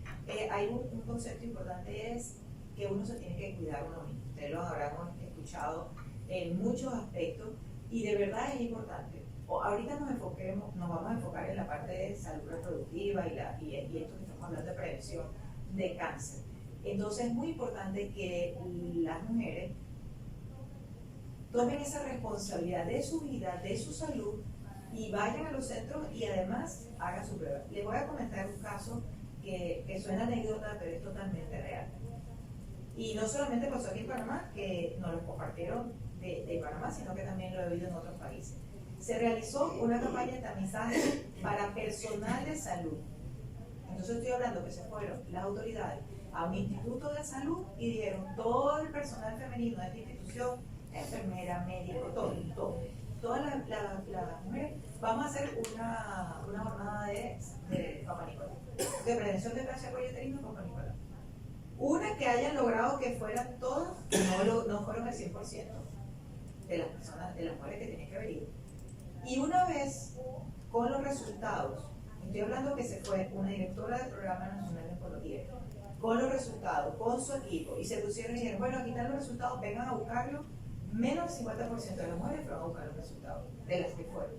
[SPEAKER 2] hay un concepto importante, es que uno se tiene que cuidar uno mismo. Ustedes lo habrán escuchado en muchos aspectos y de verdad es importante. Ahorita nos vamos a enfocar en la parte de salud reproductiva y esto que estamos hablando de prevención de cáncer. Entonces es muy importante que las mujeres tomen esa responsabilidad de su vida, de su salud, y vayan a los centros y además hagan su prueba. Les voy a comentar un caso que suena anécdota, pero es totalmente real. Y no solamente pasó aquí en Panamá, que nos lo compartieron de Panamá, sino que también lo he oído en otros países. Se realizó una campaña de tamizaje para personal de salud. Entonces estoy hablando que se fueron las autoridades a un instituto de salud y dijeron: todo el personal femenino de esta institución, enfermera, médico, todas las mujeres, vamos a hacer una jornada de Papa Nicolau, de prevención de cáncer de cuello uterino Papa Nicolau. Una que hayan logrado que fueran todas, no fueron el 100% de las personas, de las mujeres que tenían que venir. Y una vez con los resultados, estoy hablando que se fue una directora del Programa Nacional de Oncología, con los resultados, con su equipo, y se pusieron y dijeron: bueno, aquí están los resultados, vengan a buscarlos. Menos del 50% de las mujeres fueron a buscar los resultados de las que fueron.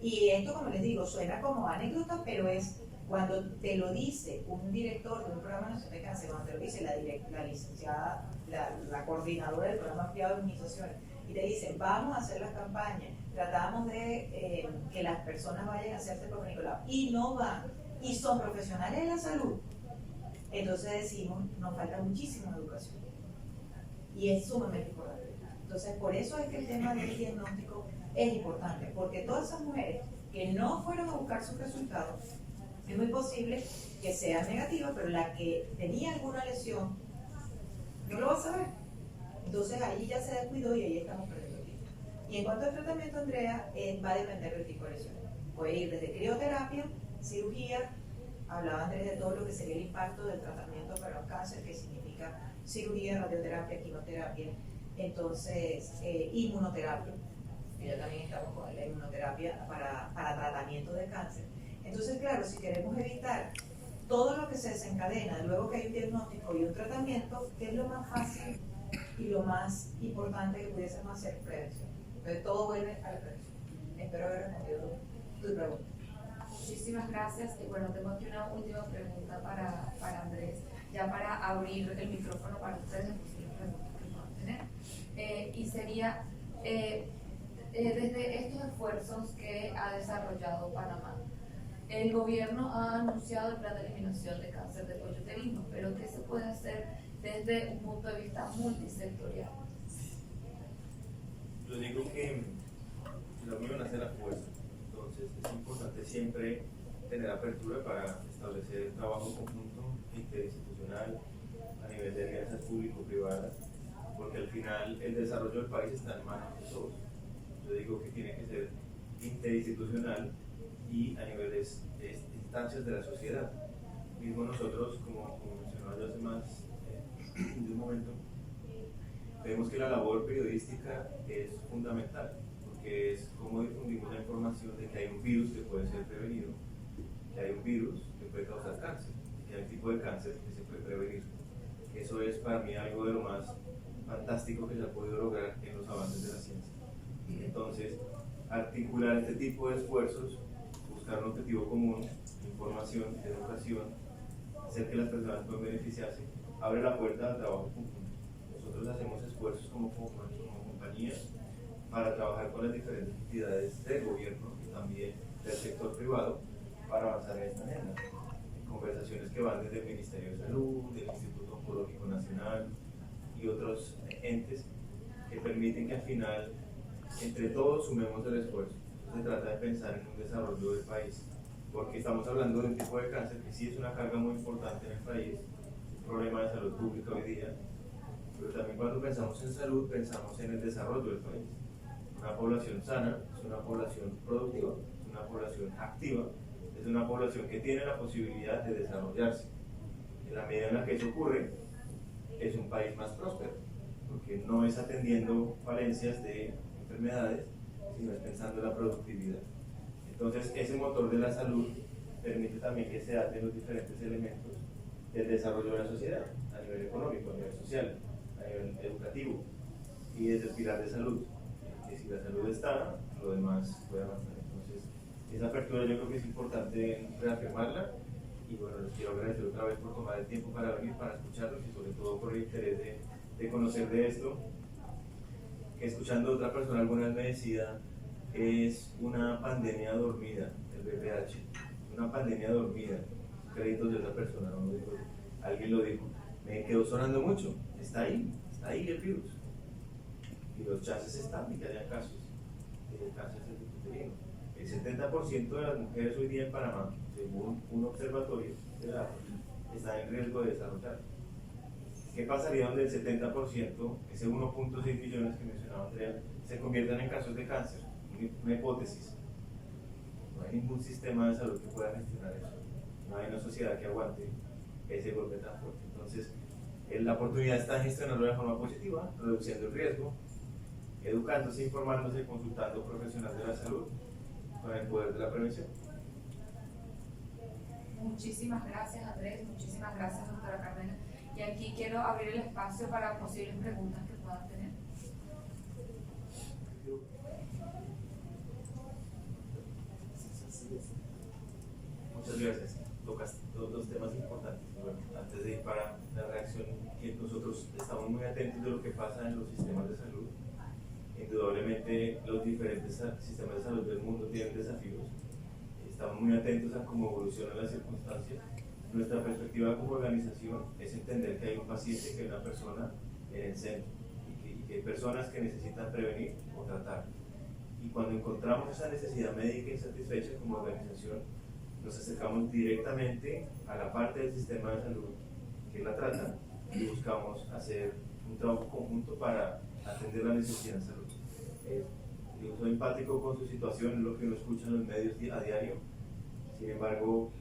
[SPEAKER 2] Y esto, como les digo, suena como anécdota, pero es cuando te lo dice un director de un programa nacional de cáncer, cuando te lo dice la licenciada, la coordinadora del programa ampliado de inmunizaciones, y te dicen: vamos a hacer las campañas, tratamos de que las personas vayan a hacerse Papa Nicolau, y no van, y son profesionales de la salud, entonces decimos: nos falta muchísima educación. Y es sumamente importante. Entonces, por eso es que el tema del diagnóstico es importante, porque todas esas mujeres que no fueron a buscar sus resultados, es muy posible que sean negativas, pero la que tenía alguna lesión no lo va a saber. Entonces, ahí ya se descuidó y ahí estamos perdiendo tiempo. Y en cuanto al tratamiento, Andrea, va a depender del tipo de lesión. Puede ir desde crioterapia, cirugía. Hablaba Andrés de todo lo que sería el impacto del tratamiento para un cáncer, que significa cirugía, radioterapia, quimioterapia, entonces inmunoterapia, que ya también estamos con la inmunoterapia para tratamiento de cáncer. Entonces, claro, si queremos evitar todo lo que se desencadena luego que hay un diagnóstico y un tratamiento, ¿qué es lo más fácil y lo más importante que pudiésemos hacer? Prevención. Entonces todo vuelve a la prevención. Espero haber respondido tu pregunta.
[SPEAKER 1] Muchísimas gracias. Y bueno, tengo aquí una última pregunta para Andrés, ya para abrir el micrófono para ustedes en posibles preguntas que puedan tener. Y sería, desde estos esfuerzos que ha desarrollado Panamá, el gobierno ha anunciado el plan de eliminación de cáncer de cuello uterino, pero ¿qué se puede hacer desde un punto de vista multisectorial?
[SPEAKER 3] Yo digo que la unión hace la fuerza. Entonces es importante siempre tener apertura para establecer trabajo conjunto interinstitucional a nivel de alianzas público-privadas, porque al final el desarrollo del país está en manos de todos. Yo digo que tiene que ser interinstitucional y a nivel de instancias de la sociedad. Mismo nosotros, como mencionaba yo hace más de un momento, vemos que la labor periodística es fundamental, que es cómo difundimos la información de que hay un virus que puede ser prevenido, que hay un virus que puede causar cáncer, que hay un tipo de cáncer que se puede prevenir. Eso es para mí algo de lo más fantástico que se ha podido lograr en los avances de la ciencia. Entonces, articular este tipo de esfuerzos, buscar un objetivo común, información, educación, hacer que las personas puedan beneficiarse, abre la puerta al trabajo conjunto. Nosotros hacemos esfuerzos como compañía para trabajar con las diferentes entidades del gobierno y también del sector privado para avanzar en esta agenda. Conversaciones que van desde el Ministerio de Salud, del Instituto Oncológico Nacional y otros entes que permiten que al final entre todos sumemos el esfuerzo. Se trata de pensar en un desarrollo del país, porque estamos hablando de un tipo de cáncer que sí es una carga muy importante en el país, un problema de salud pública hoy día, pero también cuando pensamos en salud pensamos en el desarrollo del país. Una población sana es una población productiva, es una población activa, es una población que tiene la posibilidad de desarrollarse. En la medida en la que eso ocurre, es un país más próspero, porque no es atendiendo falencias de enfermedades, sino es pensando en la productividad. Entonces, ese motor de la salud permite también que se aten los diferentes elementos del desarrollo de la sociedad, a nivel económico, a nivel social, a nivel educativo y desde el pilar de salud. Que si la salud está, lo demás puede avanzar. Entonces, esa apertura yo creo que es importante reafirmarla. Y bueno, les quiero agradecer otra vez por tomar el tiempo para venir, para escucharlos y sobre todo por el interés de conocer de esto. Que escuchando a otra persona alguna vez me decía, es una pandemia dormida, el VPH, una pandemia dormida. Créditos de otra persona, no lo digo, alguien lo dijo. Me quedó sonando mucho, está ahí el virus. Y los chances están de que haya casos de cáncer cervicuterino. El 70% de las mujeres hoy día en Panamá, según un observatorio de datos, están en riesgo de desarrollar. ¿Qué pasaría donde el 70%, ese 1.6 millones que mencionaba Andrea, se conviertan en casos de cáncer? Una hipótesis. No hay ningún sistema de salud que pueda gestionar eso. No hay una sociedad que aguante ese golpe tan fuerte. Entonces, la oportunidad está en gestionarlo de forma positiva, reduciendo el riesgo, educándose, informándose, consultando profesionales de la salud con el poder de la prevención.
[SPEAKER 1] Muchísimas gracias, Andrés. Muchísimas gracias, doctora Carmena. Y aquí quiero abrir el espacio para posibles preguntas que puedan tener.
[SPEAKER 3] Muchas gracias. Tocas dos temas importantes. Bueno, antes de ir para la reacción, que nosotros estamos muy atentos de lo que pasa en los sistemas de salud. Indudablemente los diferentes sistemas de salud del mundo tienen desafíos. Estamos muy atentos a cómo evolucionan las circunstancias. Nuestra perspectiva como organización es entender que hay un paciente, que hay una persona en el centro y que hay personas que necesitan prevenir o tratar. Y cuando encontramos esa necesidad médica insatisfecha como organización, nos acercamos directamente a la parte del sistema de salud que la trata y buscamos hacer un trabajo conjunto para atender la necesidad de salud. Yo soy empático con su situación, es lo que uno escucha en los medios a diario. Sin embargo,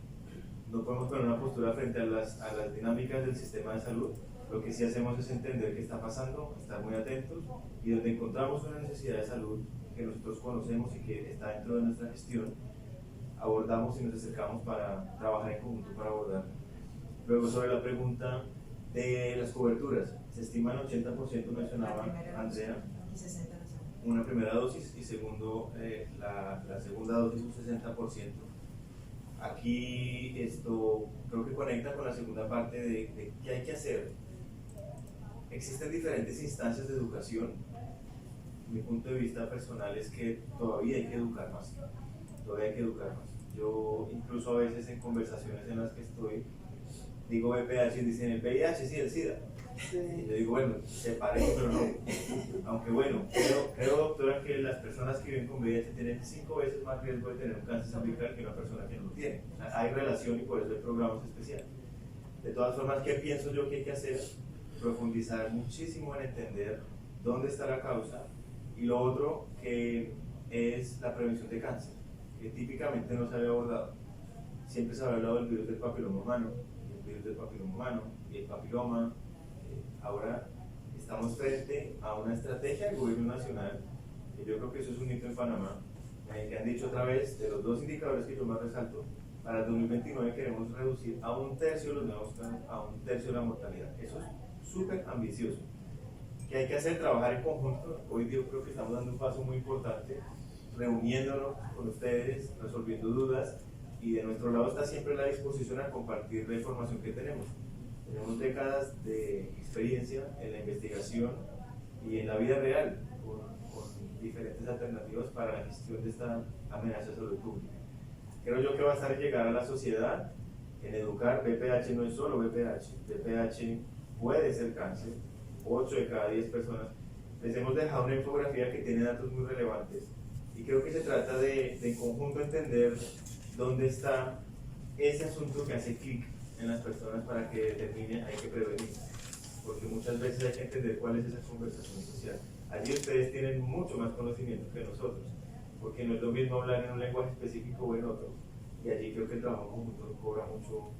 [SPEAKER 3] no podemos poner una postura frente a las dinámicas del sistema de salud. Lo que sí hacemos es entender qué está pasando, estar muy atentos y donde encontramos una necesidad de salud que nosotros conocemos y que está dentro de nuestra gestión, abordamos y nos acercamos para trabajar en conjunto para abordarla. Luego, sobre la pregunta de las coberturas, se estiman 80%, mencionaba Andrea, una primera dosis y segundo, la segunda dosis un 60%. Aquí esto creo que conecta con la segunda parte de qué hay que hacer. Existen diferentes instancias de educación. Mi punto de vista personal es que todavía hay que educar más. Todavía hay que educar más. Yo incluso a veces en conversaciones en las que estoy digo VPH y dicen el VIH, sí, el SIDA. Y yo digo, bueno, se parece, pero no. Aunque bueno, creo, doctora, que las personas que viven con VIH tienen 5 veces más riesgo de tener un cáncer cervical que una persona que no lo tiene. O sea, hay relación y por eso hay programas especiales. De todas formas, ¿qué pienso yo que hay que hacer? Profundizar muchísimo en entender dónde está la causa y lo otro que es la prevención de cáncer, que típicamente no se había abordado. Siempre se había hablado del virus del papiloma humano, y el papiloma. Ahora estamos frente a una estrategia del gobierno nacional, y yo creo que eso es un hito en Panamá, que han dicho otra vez, de los 2 indicadores que yo más resalto, para el 2029 queremos reducir a 1/3 los nuevos casos, a 1/3 la mortalidad. Eso es súper ambicioso. ¿Qué hay que hacer? Trabajar en conjunto. Hoy yo creo que estamos dando un paso muy importante, reuniéndonos con ustedes, resolviendo dudas, y de nuestro lado está siempre la disposición a compartir la información que tenemos. Tenemos décadas de experiencia en la investigación y en la vida real con diferentes alternativas para la gestión de esta amenaza de salud pública. Creo yo que va a estar llegar a la sociedad en educar. VPH no es solo VPH, VPH puede ser cáncer, 8 de cada 10 personas. Les hemos dejado una infografía que tiene datos muy relevantes y creo que se trata de en conjunto entender dónde está ese asunto que hace clic en las personas para que determine hay que prevenir, porque muchas veces hay que entender cuál es esa conversación social. Allí ustedes tienen mucho más conocimiento que nosotros, porque no es lo mismo hablar en un lenguaje específico o en otro, y allí creo que el trabajo conjunto cobra mucho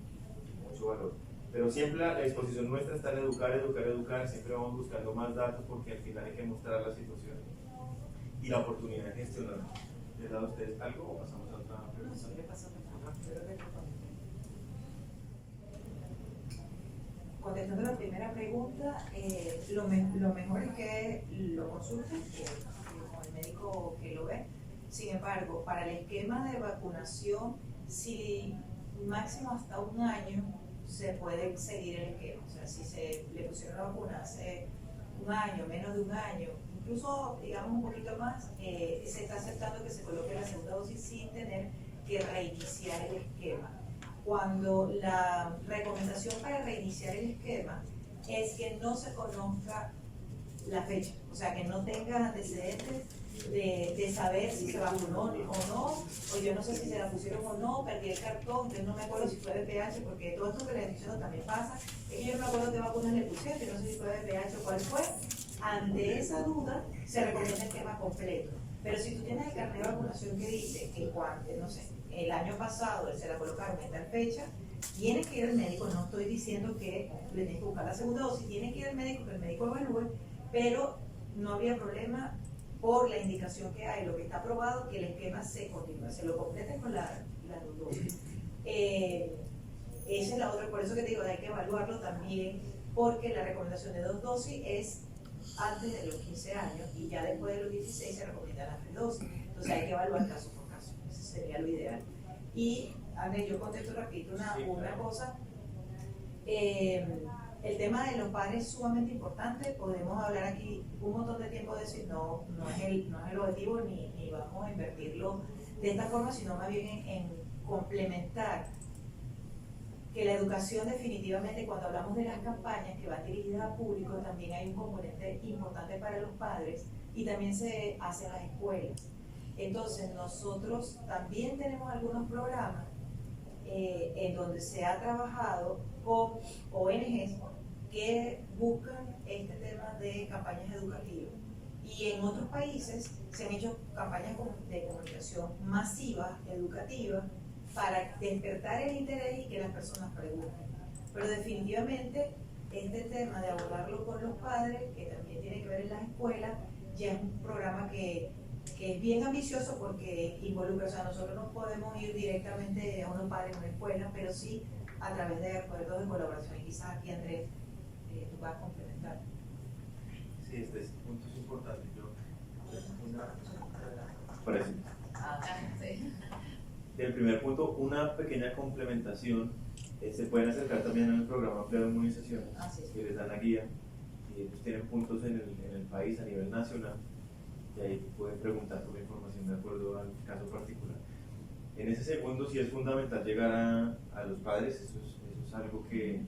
[SPEAKER 3] valor. Pero siempre la exposición nuestra está en educar, siempre vamos buscando más datos porque al final hay que mostrar la situación y la oportunidad de gestionar. ¿Les da a ustedes algo o pasamos a otra pregunta?
[SPEAKER 2] No, le pasamos a otra pregunta. Contestando la primera pregunta, lo mejor es que lo consulten con el médico que lo ve. Sin embargo, para el esquema de vacunación, si máximo hasta un año se puede seguir el esquema. O sea, si se le pusieron la vacuna hace un año, menos de un año, incluso digamos un poquito más, se está aceptando que se coloque la segunda dosis sin tener que reiniciar el esquema. Cuando la recomendación para reiniciar el esquema es que no se conozca la fecha, o sea, que no tenga antecedentes de saber si se vacunó o no, o yo no sé si se la pusieron o no, perdí el cartón, yo no me acuerdo si fue VPH, porque todo esto que les diciendo también pasa, es que yo no me acuerdo qué vacunas le pusieron, yo no sé si fue VPH o cuál fue. Ante esa duda, se recomienda el esquema completo. Pero si tú tienes el carnet de vacunación que dice que cuando, no sé, el año pasado se la colocaron en tal fecha, tienes que ir al médico, no estoy diciendo que le tienes que buscar la segunda dosis, tienes que ir al médico, que el médico evalúe, pero no habría problema por la indicación que hay, lo que está aprobado, que el esquema se continúa, se lo complete con la dosis. Esa es la otra, por eso que te digo, hay que evaluarlo también, porque la recomendación de 2 dosis es antes de los 15 años y ya después de los 16 se recomiendan las 3 dosis. Entonces hay que evaluar caso por caso, eso sería lo ideal. Y, Andrés, yo contesto rapidito una cosa. El tema de los padres es sumamente importante. Podemos hablar aquí un montón de tiempo de decir no es el objetivo ni vamos a invertirlo de esta forma, sino más bien en complementar que la educación definitivamente, cuando hablamos de las campañas que van dirigidas a público, también hay un componente importante para los padres y también se hace en las escuelas. Entonces nosotros también tenemos algunos programas en donde se ha trabajado con ONGs que buscan este tema de campañas educativas. Y en otros países se han hecho campañas de comunicación masiva, educativa, para despertar el interés y que las personas pregunten. Pero definitivamente este tema de abordarlo con los padres, que también tiene que ver en las escuelas, ya es un programa que es bien ambicioso porque involucra, o sea, nosotros no podemos ir directamente a unos padres en una escuela, pero sí a través de acuerdos de colaboración. Y quizás aquí, Andrés, tú vas a complementar.
[SPEAKER 3] Sí, este punto es importante. Parece.
[SPEAKER 1] Sí.
[SPEAKER 3] El primer punto, una pequeña complementación. Se pueden acercar también al programa Ampliado de Inmunización, que les dan la guía, y ellos tienen puntos en el país a nivel nacional, y ahí pueden preguntar por la información de acuerdo al caso particular. En ese segundo, sí es fundamental llegar a los padres, eso es algo que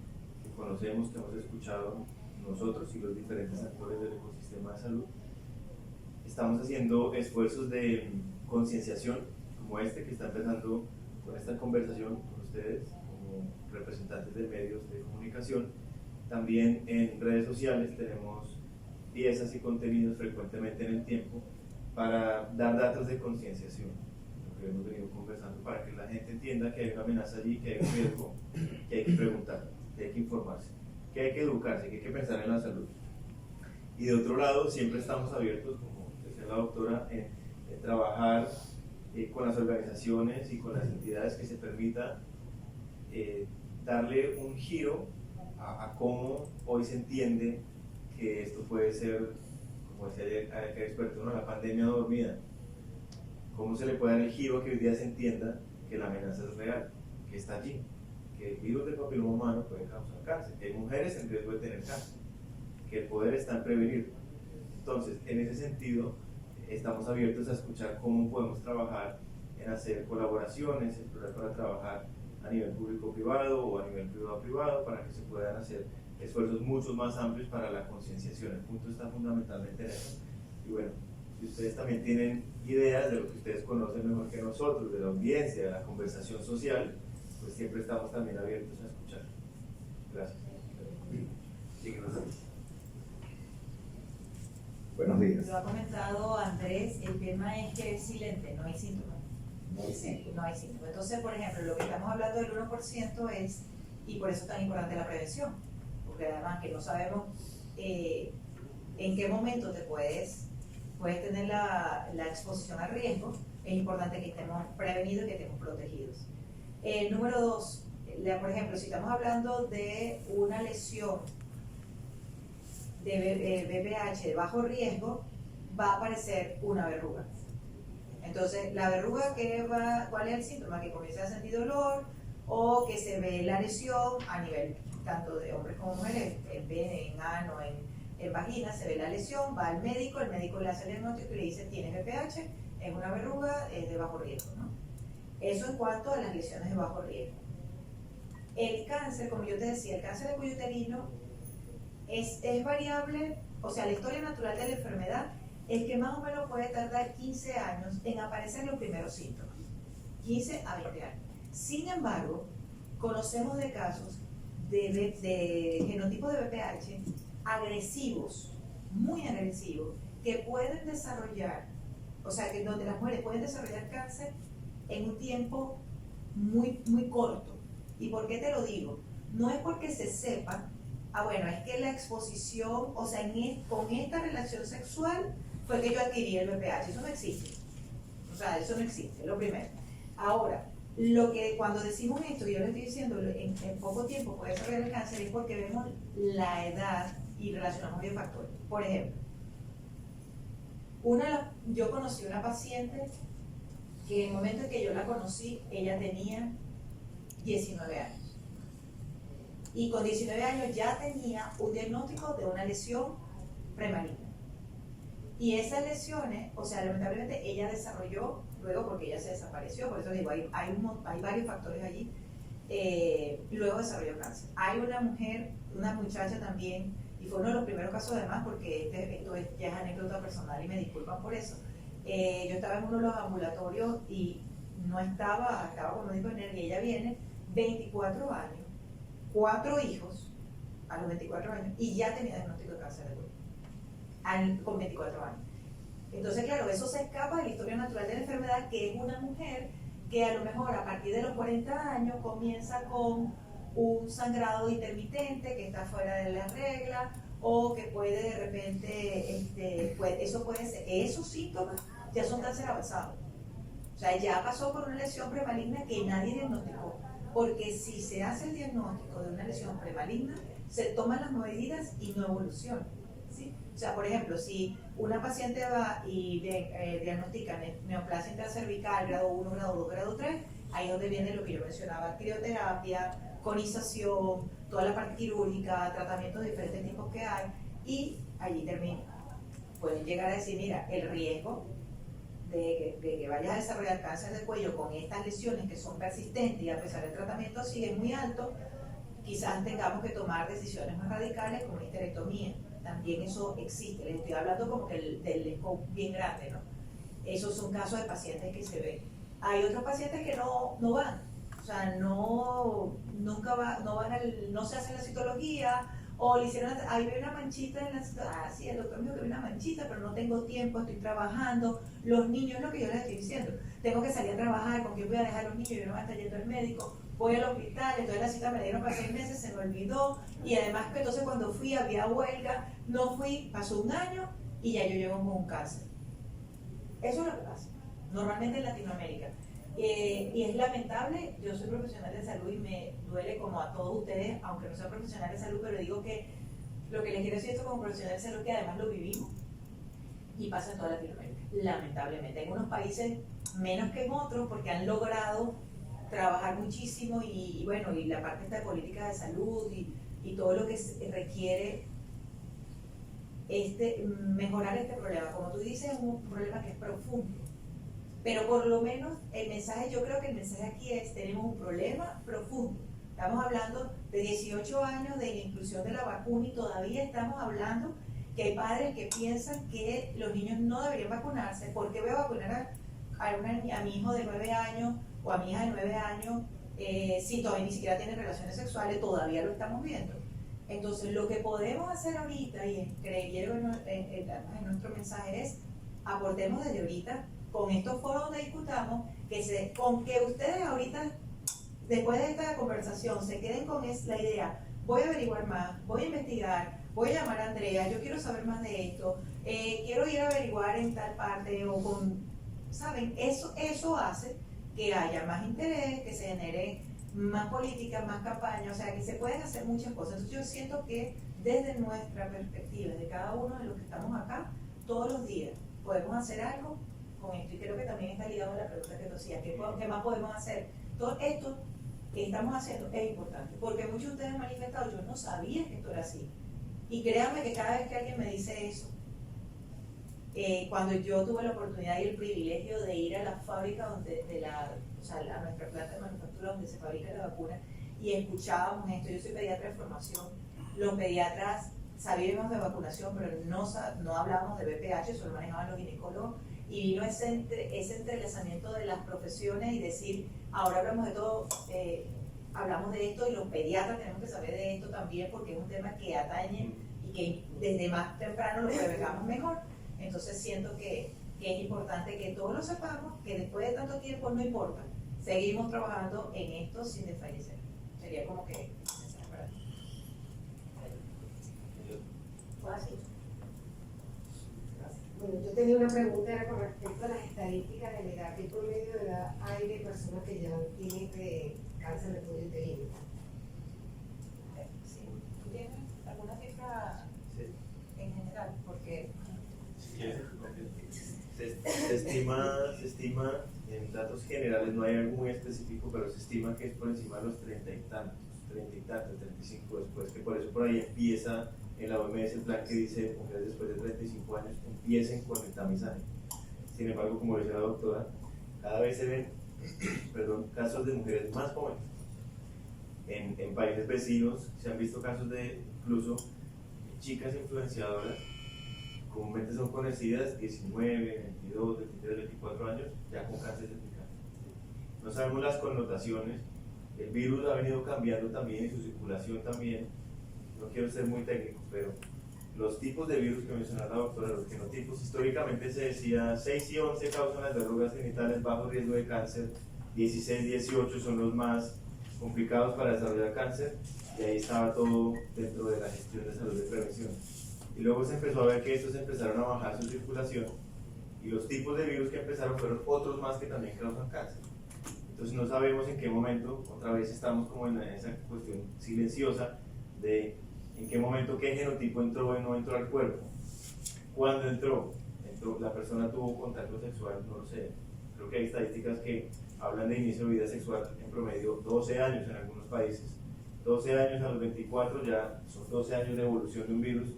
[SPEAKER 3] conocemos, que hemos escuchado nosotros y los diferentes actores del ecosistema de salud. Estamos haciendo esfuerzos de concienciación, como este que está empezando con esta conversación con ustedes, como representantes de medios de comunicación. También en redes sociales tenemos piezas y contenidos frecuentemente en el tiempo para dar datos de concienciación, lo que hemos venido conversando, para que la gente entienda que hay una amenaza allí, que hay un riesgo, que hay que preguntar, que hay que informarse, que hay que educarse, que hay que pensar en la salud. Y de otro lado, siempre estamos abiertos, como decía la doctora, en trabajar con las organizaciones y con las entidades que se permita darle un giro a cómo hoy se entiende que esto puede ser, como decía el experto, ¿no? La pandemia dormida. ¿Cómo se le puede dar el giro que hoy día se entienda que la amenaza es real, que está allí, que el virus del papiloma humano puede causar cáncer, que hay mujeres en riesgo de tener cáncer, que el poder está en prevenir? Entonces, en ese sentido, estamos abiertos a escuchar cómo podemos trabajar en hacer colaboraciones, explorar para trabajar a nivel público-privado o a nivel privado-privado para que se puedan hacer esfuerzos mucho más amplios para la concienciación. El punto está fundamentalmente en eso. Y bueno, si ustedes también tienen ideas de lo que ustedes conocen mejor que nosotros, de la audiencia, de la conversación social, pues siempre estamos también abiertos a escuchar. Gracias. Síguenos.
[SPEAKER 4] Buenos días.
[SPEAKER 2] Lo ha comentado Andrés, el tema es que es silente, no hay síntomas.
[SPEAKER 4] No hay síntomas.
[SPEAKER 2] No hay síntomas. Entonces, por ejemplo, lo que estamos hablando del 1% es, y por eso es tan importante la prevención, porque además que no sabemos en qué momento te puedes tener la exposición al riesgo, es importante que estemos prevenidos y que estemos protegidos. Número 2, por ejemplo, si estamos hablando de una lesión de BPH de bajo riesgo, va a aparecer una verruga. Entonces, la verruga, ¿cuál es el síntoma? Que comienza a sentir dolor o que se ve la lesión a nivel tanto de hombres como mujeres, en pene, en ano, en vagina, se ve la lesión, va al médico, el médico le hace el diagnóstico y le dice, tienes BPH, es una verruga, es de bajo riesgo, ¿no? Eso en cuanto a las lesiones de bajo riesgo. El cáncer, como yo te decía, el cáncer de cuello uterino es variable, o sea, la historia natural de la enfermedad es que más o menos puede tardar 15 años en aparecer los primeros síntomas, 15 a 20 años. Sin embargo, conocemos de casos de genotipos de BPH agresivos, muy agresivos, que pueden desarrollar, o sea, que donde las mujeres pueden desarrollar cáncer en un tiempo muy, muy corto. ¿Y por qué te lo digo? No es porque se sepa, bueno, es que la exposición, o sea, con esta relación sexual fue que yo adquirí el BPH. Eso no existe. O sea, eso no existe, lo primero. Ahora, cuando decimos esto, yo les estoy diciendo, en poco tiempo puede desarrollar el cáncer, es porque vemos la edad y relacionamos varios factores. Por ejemplo, yo conocí una paciente que en el momento en que yo la conocí, ella tenía 19 años. Y con 19 años ya tenía un diagnóstico de una lesión premaligna. Y esas lesiones, o sea, lamentablemente ella desarrolló, luego porque ella se desapareció, por eso digo, hay varios factores allí, luego desarrolló cáncer. Hay una muchacha también, y fue uno de los primeros casos además, porque esto ya es anécdota personal y me disculpan por eso. Yo estaba en uno de los ambulatorios y estaba con médico de energía, y ella viene, 24 años, 4 hijos, a los 24 años, y ya tenía diagnóstico de cáncer de cuello, con 24 años. Entonces, claro, eso se escapa de la historia natural de la enfermedad, que es una mujer que a lo mejor a partir de los 40 años comienza con un sangrado intermitente que está fuera de la regla, o que puede de repente, eso puede ser, esos síntomas ya son cáncer avanzado. O sea, ya pasó por una lesión premaligna que nadie diagnosticó. Porque si se hace el diagnóstico de una lesión premaligna, se toman las medidas y no evoluciona, ¿sí? O sea, por ejemplo, si una paciente va y diagnostica neoplasia intercervical, grado 1, grado 2, grado 3, ahí es donde viene lo que yo mencionaba, crioterapia, conización, toda la parte quirúrgica, tratamientos de diferentes tipos que hay, y allí termina. Pueden llegar a decir, mira, el riesgo de que vayas a desarrollar cáncer de cuello con estas lesiones que son persistentes y a pesar del tratamiento sigue muy alto, quizás tengamos que tomar decisiones más radicales como una histerectomía. También eso existe, les estoy hablando como que del scope bien grande, ¿no? Esos son casos de pacientes que se ven. Hay otros pacientes que no van, o sea, no se hace la citología, o le hicieron, ahí ve una manchita en la sí, el doctor me dijo que ve una manchita, pero no tengo tiempo, estoy trabajando. Los niños, es lo que yo les estoy diciendo, tengo que salir a trabajar, ¿con quién voy a dejar a los niños? Yo no voy a estar yendo al médico, voy al hospital, entonces la cita me la dieron para 6 meses, se me olvidó, y además que entonces cuando fui había huelga, no fui, pasó un año y ya yo llego con un cáncer. Eso es lo que pasa, normalmente en Latinoamérica. Y es lamentable, yo soy profesional de salud y me duele como a todos ustedes, aunque no sea profesional de salud, pero digo que lo que les quiero decir esto como profesional de salud, que además lo vivimos y pasa en toda Latinoamérica, lamentablemente. En unos países menos que en otros porque han logrado trabajar muchísimo y bueno, y la parte esta de política de salud y todo lo que requiere mejorar este problema. Como tú dices, es un problema que es profundo. Pero por lo menos el mensaje, yo creo que el mensaje aquí es, tenemos un problema profundo. Estamos hablando de 18 años de la inclusión de la vacuna y todavía estamos hablando que hay padres que piensan que los niños no deberían vacunarse. ¿Por qué voy a vacunar a mi hijo de 9 años o a mi hija de 9 años si todavía ni siquiera tienen relaciones sexuales? Todavía lo estamos viendo. Entonces, lo que podemos hacer ahorita, y quiero en nuestro mensaje es, aportemos desde ahorita, con estos foros donde discutamos, con que ustedes ahorita, después de esta conversación, se queden con la idea, voy a averiguar más, voy a investigar, voy a llamar a Andrea, yo quiero saber más de esto, quiero ir a averiguar en tal parte, ¿saben? Eso hace que haya más interés, que se genere más políticas, más campañas, o sea, que se pueden hacer muchas cosas. Entonces yo siento que desde nuestra perspectiva, de cada uno de los que estamos acá, todos los días podemos hacer algo con esto, y creo que también está ligado a la pregunta que tú hacías, ¿qué más podemos hacer? Todo esto que estamos haciendo es importante, porque muchos de ustedes han manifestado, yo no sabía que esto era así, y créanme que cada vez que alguien me dice eso, cuando yo tuve la oportunidad y el privilegio de ir a la fábrica a nuestra planta de manufactura donde se fabrica la vacuna, y escuchábamos esto, yo soy pediatra de formación, los pediatras sabíamos de vacunación, pero no hablábamos de BPH, solo manejaban los ginecólogos, y vino ese entrelazamiento de las profesiones y decir, ahora hablamos de todo, hablamos de esto, y los pediatras tenemos que saber de esto también, porque es un tema que atañe y que desde más temprano lo prevengamos mejor. Entonces siento que es importante que todos lo sepamos, que después de tanto tiempo no importa, seguimos trabajando en esto sin desfallecer. Sería como que para ti.
[SPEAKER 4] Bueno, yo tenía una pregunta, era con respecto a las estadísticas de la edad, ¿qué promedio de edad hay de personas que ya tienen cáncer de cuello uterino?
[SPEAKER 2] Sí. ¿Tú tienes alguna cifra en general? Porque
[SPEAKER 3] se estima en datos generales, no hay algo muy específico, pero se estima que es por encima de los 30 y tantos, 35 después, que por eso por ahí empieza en la OMS el plan que dice mujeres después de 35 años empiecen con el tamizaje. Sin embargo, como decía la doctora, cada vez se ven casos de mujeres más jóvenes. En países vecinos se han visto casos de incluso chicas influenciadoras, comúnmente son conocidas 19, 22, 23, 24 años, ya con cáncer cervical. No sabemos las connotaciones, el virus ha venido cambiando también y su circulación también. No quiero ser muy técnico, pero los tipos de virus que mencionaba la doctora, los genotipos, históricamente se decía 6 y 11 causan las verrugas genitales, bajo riesgo de cáncer, 16, 18 son los más complicados para desarrollar cáncer, y ahí estaba todo dentro de la gestión de salud de prevención. Y luego se empezó a ver que estos empezaron a bajar su circulación, y los tipos de virus que empezaron fueron otros más que también causan cáncer. Entonces no sabemos en qué momento, otra vez estamos como en esa cuestión silenciosa de en qué momento qué genotipo entró o no entró al cuerpo. ¿Cuándo entró? La persona tuvo contacto sexual, no lo sé. Creo que hay estadísticas que hablan de inicio de vida sexual en promedio 12 años en algunos países. 12 años a los 24 ya son 12 años de evolución de un virus.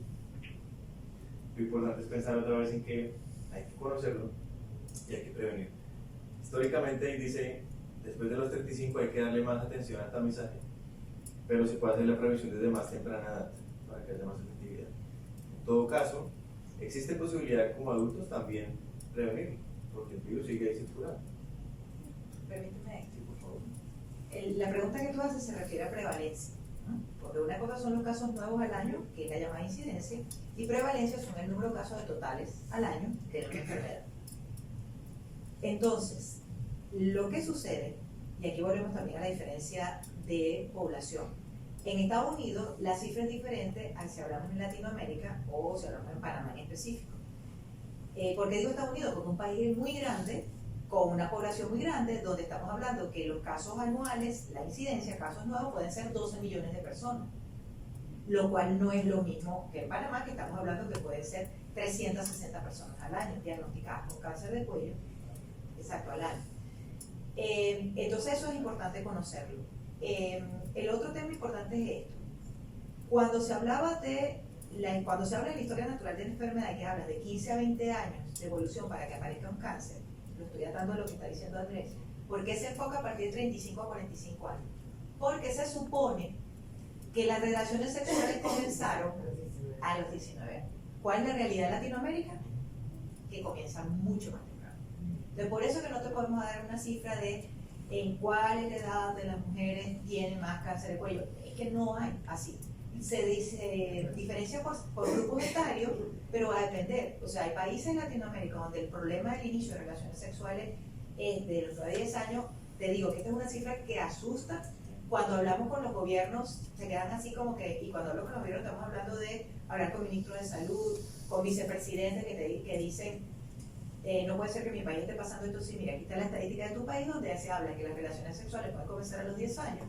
[SPEAKER 3] Lo importante es pensar otra vez en que hay que conocerlo y hay que prevenir. Históricamente dice, después de los 35 hay que darle más atención al tamizaje, pero se puede hacer la prevención desde más temprana edad para que haya más efectividad. En todo caso, existe posibilidad como adultos también prevenirlo, porque el virus sigue ahí circulando.
[SPEAKER 2] Permíteme, por favor. La pregunta que tú haces se refiere a prevalencia, ¿no? Porque una cosa son los casos nuevos al año, que es la llamada incidencia, y prevalencia son el número de casos de totales al año de la enfermedad. Entonces, lo que sucede, y aquí volvemos también a la diferencia de población. En Estados Unidos la cifra es diferente a si hablamos en Latinoamérica o si hablamos en Panamá en específico. ¿Por qué digo Estados Unidos? Porque es un país muy grande, con una población muy grande, donde estamos hablando que los casos anuales, la incidencia, casos nuevos, pueden ser 12 millones de personas, lo cual no es lo mismo que en Panamá, que estamos hablando que pueden ser 360 personas al año diagnosticadas con cáncer de cuello, exacto, al año. Entonces eso es importante conocerlo. El otro tema importante es esto. Cuando se habla de la historia natural de la enfermedad, que habla de 15 a 20 años de evolución para que aparezca un cáncer, lo estoy atando a lo que está diciendo Andrés, ¿por qué se enfoca a partir de 35 a 45 años? Porque se supone que las relaciones sexuales comenzaron a los 19 años. ¿Cuál es la realidad en Latinoamérica? Que comienzan mucho más temprano. Entonces, por eso que no te podemos dar una cifra de en cuál es la edad de las mujeres tienen más cáncer de cuello. Es que no hay así. se diferencia por grupos etarios, pero va a depender. O sea, hay países en Latinoamérica donde el problema del inicio de relaciones sexuales es de los 9 a 10 años. Te digo que esta es una cifra que asusta. Cuando hablamos con los gobiernos, se quedan así como que, y cuando hablo con los gobiernos estamos hablando de hablar con ministros de salud, con vicepresidentes que dicen, no puede ser que mi país esté pasando esto. Sí, mira, aquí está la estadística de tu país donde se habla que las relaciones sexuales pueden comenzar a los 10 años,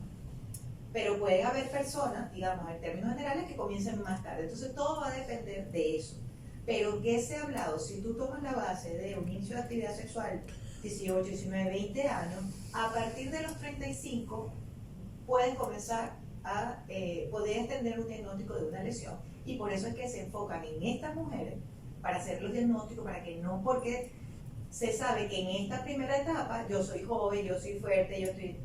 [SPEAKER 2] pero puede haber personas, digamos, en términos generales, que comiencen más tarde. Entonces todo va a depender de eso. Pero ¿qué se ha hablado? Si tú tomas la base de un inicio de actividad sexual 18, 19, 20 años, a partir de los 35 pueden comenzar a poder tener un diagnóstico de una lesión. Y por eso es que se enfocan en estas mujeres para hacer los diagnósticos, para que no, porque se sabe que en esta primera etapa yo soy joven, yo soy fuerte, yo estoy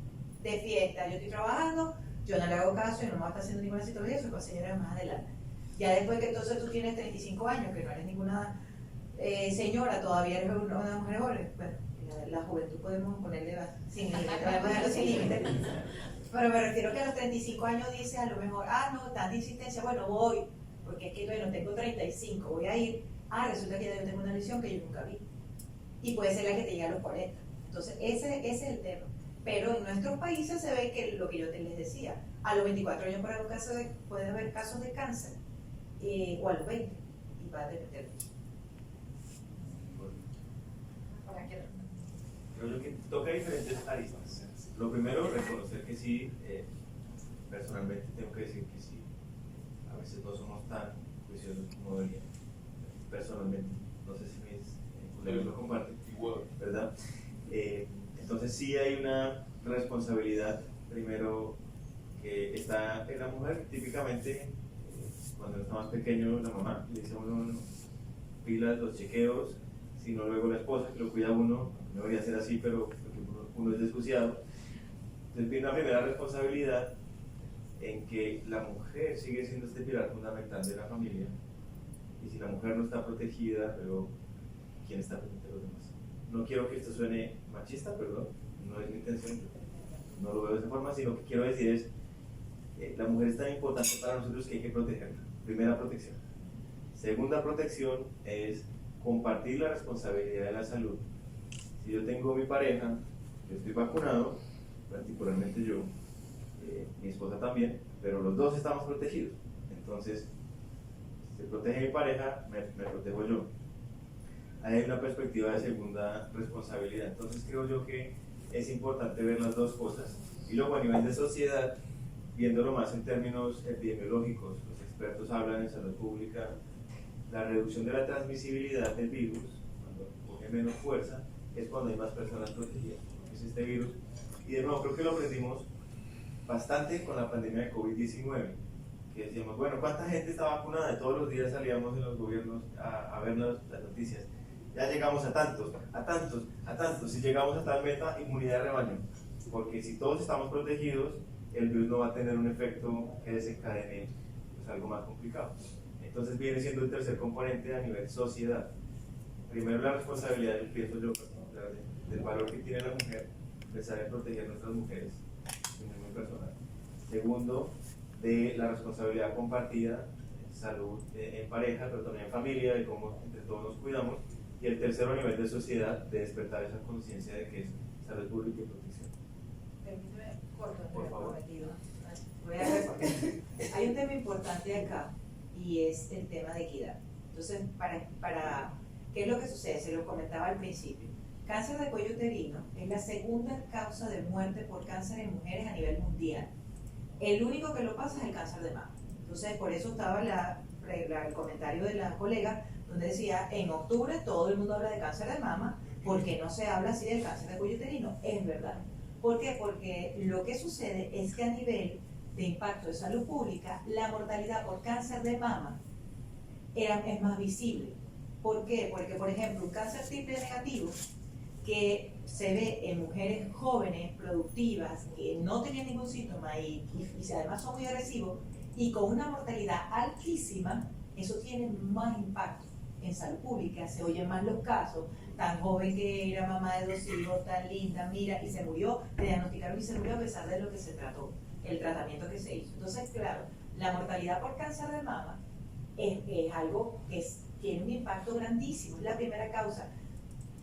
[SPEAKER 2] de fiesta, yo estoy trabajando, yo no le hago caso y no me voy a estar haciendo ninguna citología, soy señora más adelante. Ya después que entonces tú tienes 35 años, que no eres ninguna señora, todavía eres una mujer joven, bueno, la juventud podemos ponerle sin límite, podemos dejarlo sin límite. Pero me refiero que a los 35 años dices a lo mejor, no, tanta insistencia, bueno, voy, porque es que bueno, tengo 35, voy a ir, resulta que ya yo tengo una lesión que yo nunca vi. Y puede ser la que te llega a los 40. Entonces, ese es el tema. Pero en nuestros países se ve que lo que yo les decía, a los 24 años puede haber casos de cáncer, o a los 20, y va a depender.
[SPEAKER 3] Creo que toca diferentes aristas. Lo primero, reconocer que sí, personalmente tengo que decir que sí, a veces no somos tan juiciosos como deberíamos. Personalmente, no sé si mis colegas lo comparten, ¿verdad? Entonces sí hay una responsabilidad, primero, que está en la mujer. Típicamente, cuando está más pequeño, la mamá le dice a uno, pilas, los chequeos, si no luego la esposa, que lo cuida uno, no debería ser así, pero uno es desjuiciado. Entonces viene una primera responsabilidad en que la mujer sigue siendo este pilar fundamental de la familia, y si la mujer no está protegida, pero ¿quién está pendiente de los demás? No quiero que esto suene machista, perdón, no es mi intención, no lo veo de esa forma, sino que quiero decir es, la mujer es tan importante para nosotros que hay que protegerla. Primera protección. Segunda protección es compartir la responsabilidad de la salud. Si yo tengo mi pareja, yo estoy vacunado, particularmente yo, mi esposa también, pero los dos estamos protegidos. Entonces, si se protege mi pareja, me protejo yo. Ahí hay una perspectiva de segunda responsabilidad. Entonces creo yo que es importante ver las dos cosas. Y luego a nivel de sociedad, viéndolo más en términos epidemiológicos, los expertos hablan en salud pública, la reducción de la transmisibilidad del virus, cuando coge menos fuerza, es cuando hay más personas protegidas. Es este virus. Y de nuevo, creo que lo aprendimos bastante con la pandemia de COVID-19, que decíamos, bueno, ¿cuánta gente está vacunada? Y todos los días salíamos en los gobiernos a ver las noticias. Ya llegamos a tantos, a tantos, a tantos. Si llegamos a tal meta, inmunidad de rebaño. Porque si todos estamos protegidos, el virus no va a tener un efecto que desencadene pues, algo más complicado. Entonces viene siendo el tercer componente a nivel sociedad. Primero la responsabilidad, pienso yo, del valor que tiene la mujer, pensar en proteger a nuestras mujeres, es muy personal. Segundo, de la responsabilidad compartida, salud en pareja, pero también en familia, de cómo entre todos nos cuidamos. Y el tercero a nivel de sociedad, de despertar esa conciencia de que es salud pública y protección.
[SPEAKER 2] Permíteme, corto,
[SPEAKER 3] por favor.
[SPEAKER 2] Voy a ver porque hay un tema importante acá y es el tema de equidad. Entonces, ¿qué es lo que sucede? Se lo comentaba al principio. Cáncer de cuello uterino es la segunda causa de muerte por cáncer en mujeres a nivel mundial. El único que lo pasa es el cáncer de mama. Entonces, por eso estaba el comentario de la colega, donde decía, en octubre todo el mundo habla de cáncer de mama, ¿por qué no se habla así del cáncer de cuello uterino? Es verdad. ¿Por qué? Porque lo que sucede es que a nivel de impacto de salud pública, la mortalidad por cáncer de mama es más visible. ¿Por qué? Porque, por ejemplo, un cáncer triple negativo que se ve en mujeres jóvenes, productivas, que no tenían ningún síntoma y además son muy agresivos y con una mortalidad altísima, eso tiene más impacto en salud pública. Se oyen más los casos, tan joven que era, mamá de 2 hijos, tan linda, mira, y se murió, le diagnosticaron y se murió a pesar de lo que se trató, el tratamiento que se hizo. Entonces, claro, La mortalidad por cáncer de mama es algo que tiene un impacto grandísimo, es la primera causa.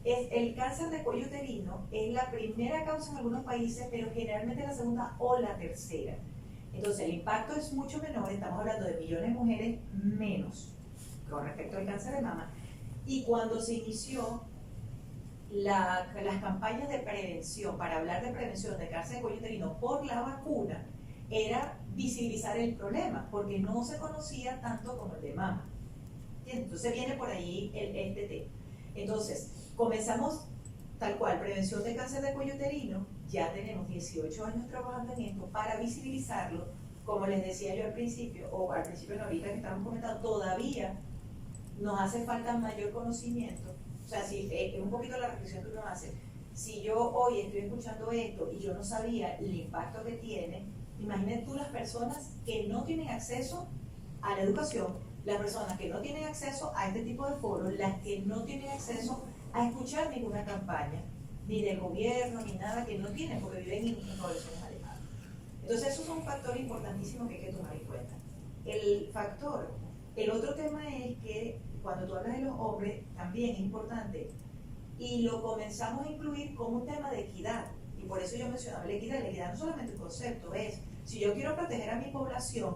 [SPEAKER 2] El cáncer de cuello uterino es la primera causa en algunos países, pero generalmente la segunda o la tercera. Entonces el impacto es mucho menor, estamos hablando de millones de mujeres menos con respecto al cáncer de mama. Y cuando se inició las campañas de prevención, para hablar de prevención de cáncer de cuello uterino por la vacuna, era visibilizar el problema, porque no se conocía tanto como el de mama. Entonces viene por ahí este tema. Entonces, comenzamos tal cual, prevención de cáncer de cuello uterino, ya tenemos 18 años trabajando en esto para visibilizarlo, como les decía yo al principio, o al principio no, ahorita que estamos comentando, todavía nos hace falta mayor conocimiento. O sea, si es un poquito la reflexión que uno hace, si yo hoy estoy escuchando esto y yo no sabía el impacto que tiene, imagínate tú las personas que no tienen acceso a la educación, las personas que no tienen acceso a este tipo de foros, las que no tienen acceso a escuchar ninguna campaña, ni del gobierno, ni nada, que no tienen, porque viven en poblaciones alejadas. Entonces eso es un factor importantísimo que hay que tomar en cuenta. El otro tema es que cuando tú hablas de los hombres, también es importante, y lo comenzamos a incluir como un tema de equidad, y por eso yo mencionaba la equidad no solamente un concepto, es, si yo quiero proteger a mi población,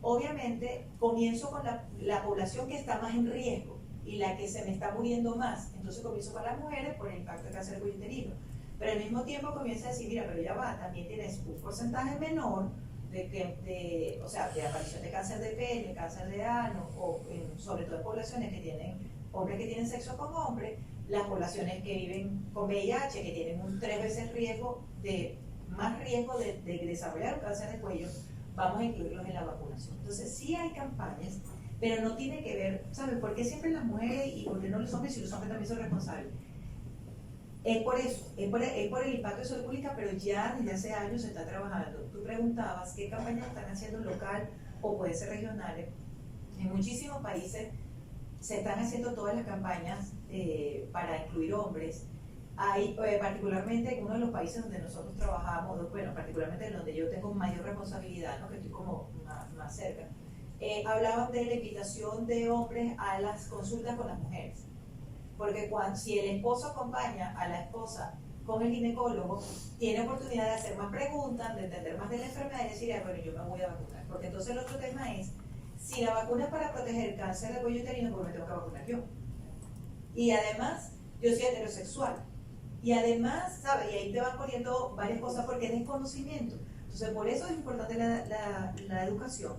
[SPEAKER 2] obviamente comienzo con la población que está más en riesgo, y la que se me está muriendo más, entonces comienzo con las mujeres por el impacto de cáncer de cuello uterino, pero al mismo tiempo comienza a decir, mira, pero ya va, también tienes un porcentaje menor de aparición de cáncer de pene, cáncer de ano, o sobre todo en poblaciones que tienen, hombres que tienen sexo con hombres, las poblaciones que viven con VIH, que tienen un 3 veces más riesgo de desarrollar un cáncer de cuello, vamos a incluirlos en la vacunación. Entonces sí hay campañas, pero no tiene que ver, ¿sabes? ¿Por qué siempre las mujeres y por qué no los hombres, si los hombres también son responsables? Es por eso, es por el impacto de salud pública, pero ya desde hace años se está trabajando. Tú preguntabas qué campañas están haciendo local o puede ser regionales. En muchísimos países se están haciendo todas las campañas para incluir hombres. Hay, particularmente en uno de los países donde nosotros trabajamos, bueno, particularmente en donde yo tengo mayor responsabilidad, ¿no? Que estoy como más cerca, hablaban de la invitación de hombres a las consultas con las mujeres. Porque si el esposo acompaña a la esposa con el ginecólogo, tiene oportunidad de hacer más preguntas, de entender más de la enfermedad y decir, bueno, yo me voy a vacunar. Porque entonces el otro tema es, si la vacuna es para proteger el cáncer de cuello uterino, pues me tengo que vacunar yo. Y además, yo soy heterosexual. Y además, ¿sabes? Y ahí te van poniendo varias cosas porque es desconocimiento. Entonces, por eso es importante la educación.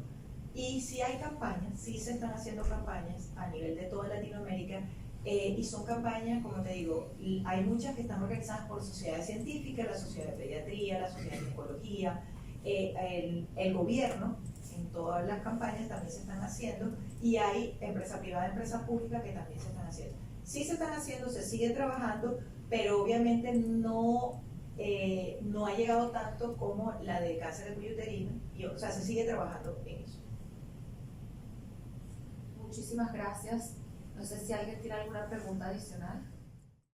[SPEAKER 2] Y si hay campañas, sí se están haciendo campañas a nivel de toda Latinoamérica, y son campañas, como te digo, hay muchas que están organizadas por sociedades científicas, la Sociedad de Pediatría, la Sociedad de Ginecología, el gobierno, en todas las campañas también se están haciendo, y hay empresa privada, empresa pública que también se están haciendo. Sí se están haciendo, se sigue trabajando, pero obviamente no ha llegado tanto como la de cáncer de cuello uterino, o sea, se sigue trabajando en eso.
[SPEAKER 1] Muchísimas gracias. No sé si alguien tiene alguna pregunta adicional.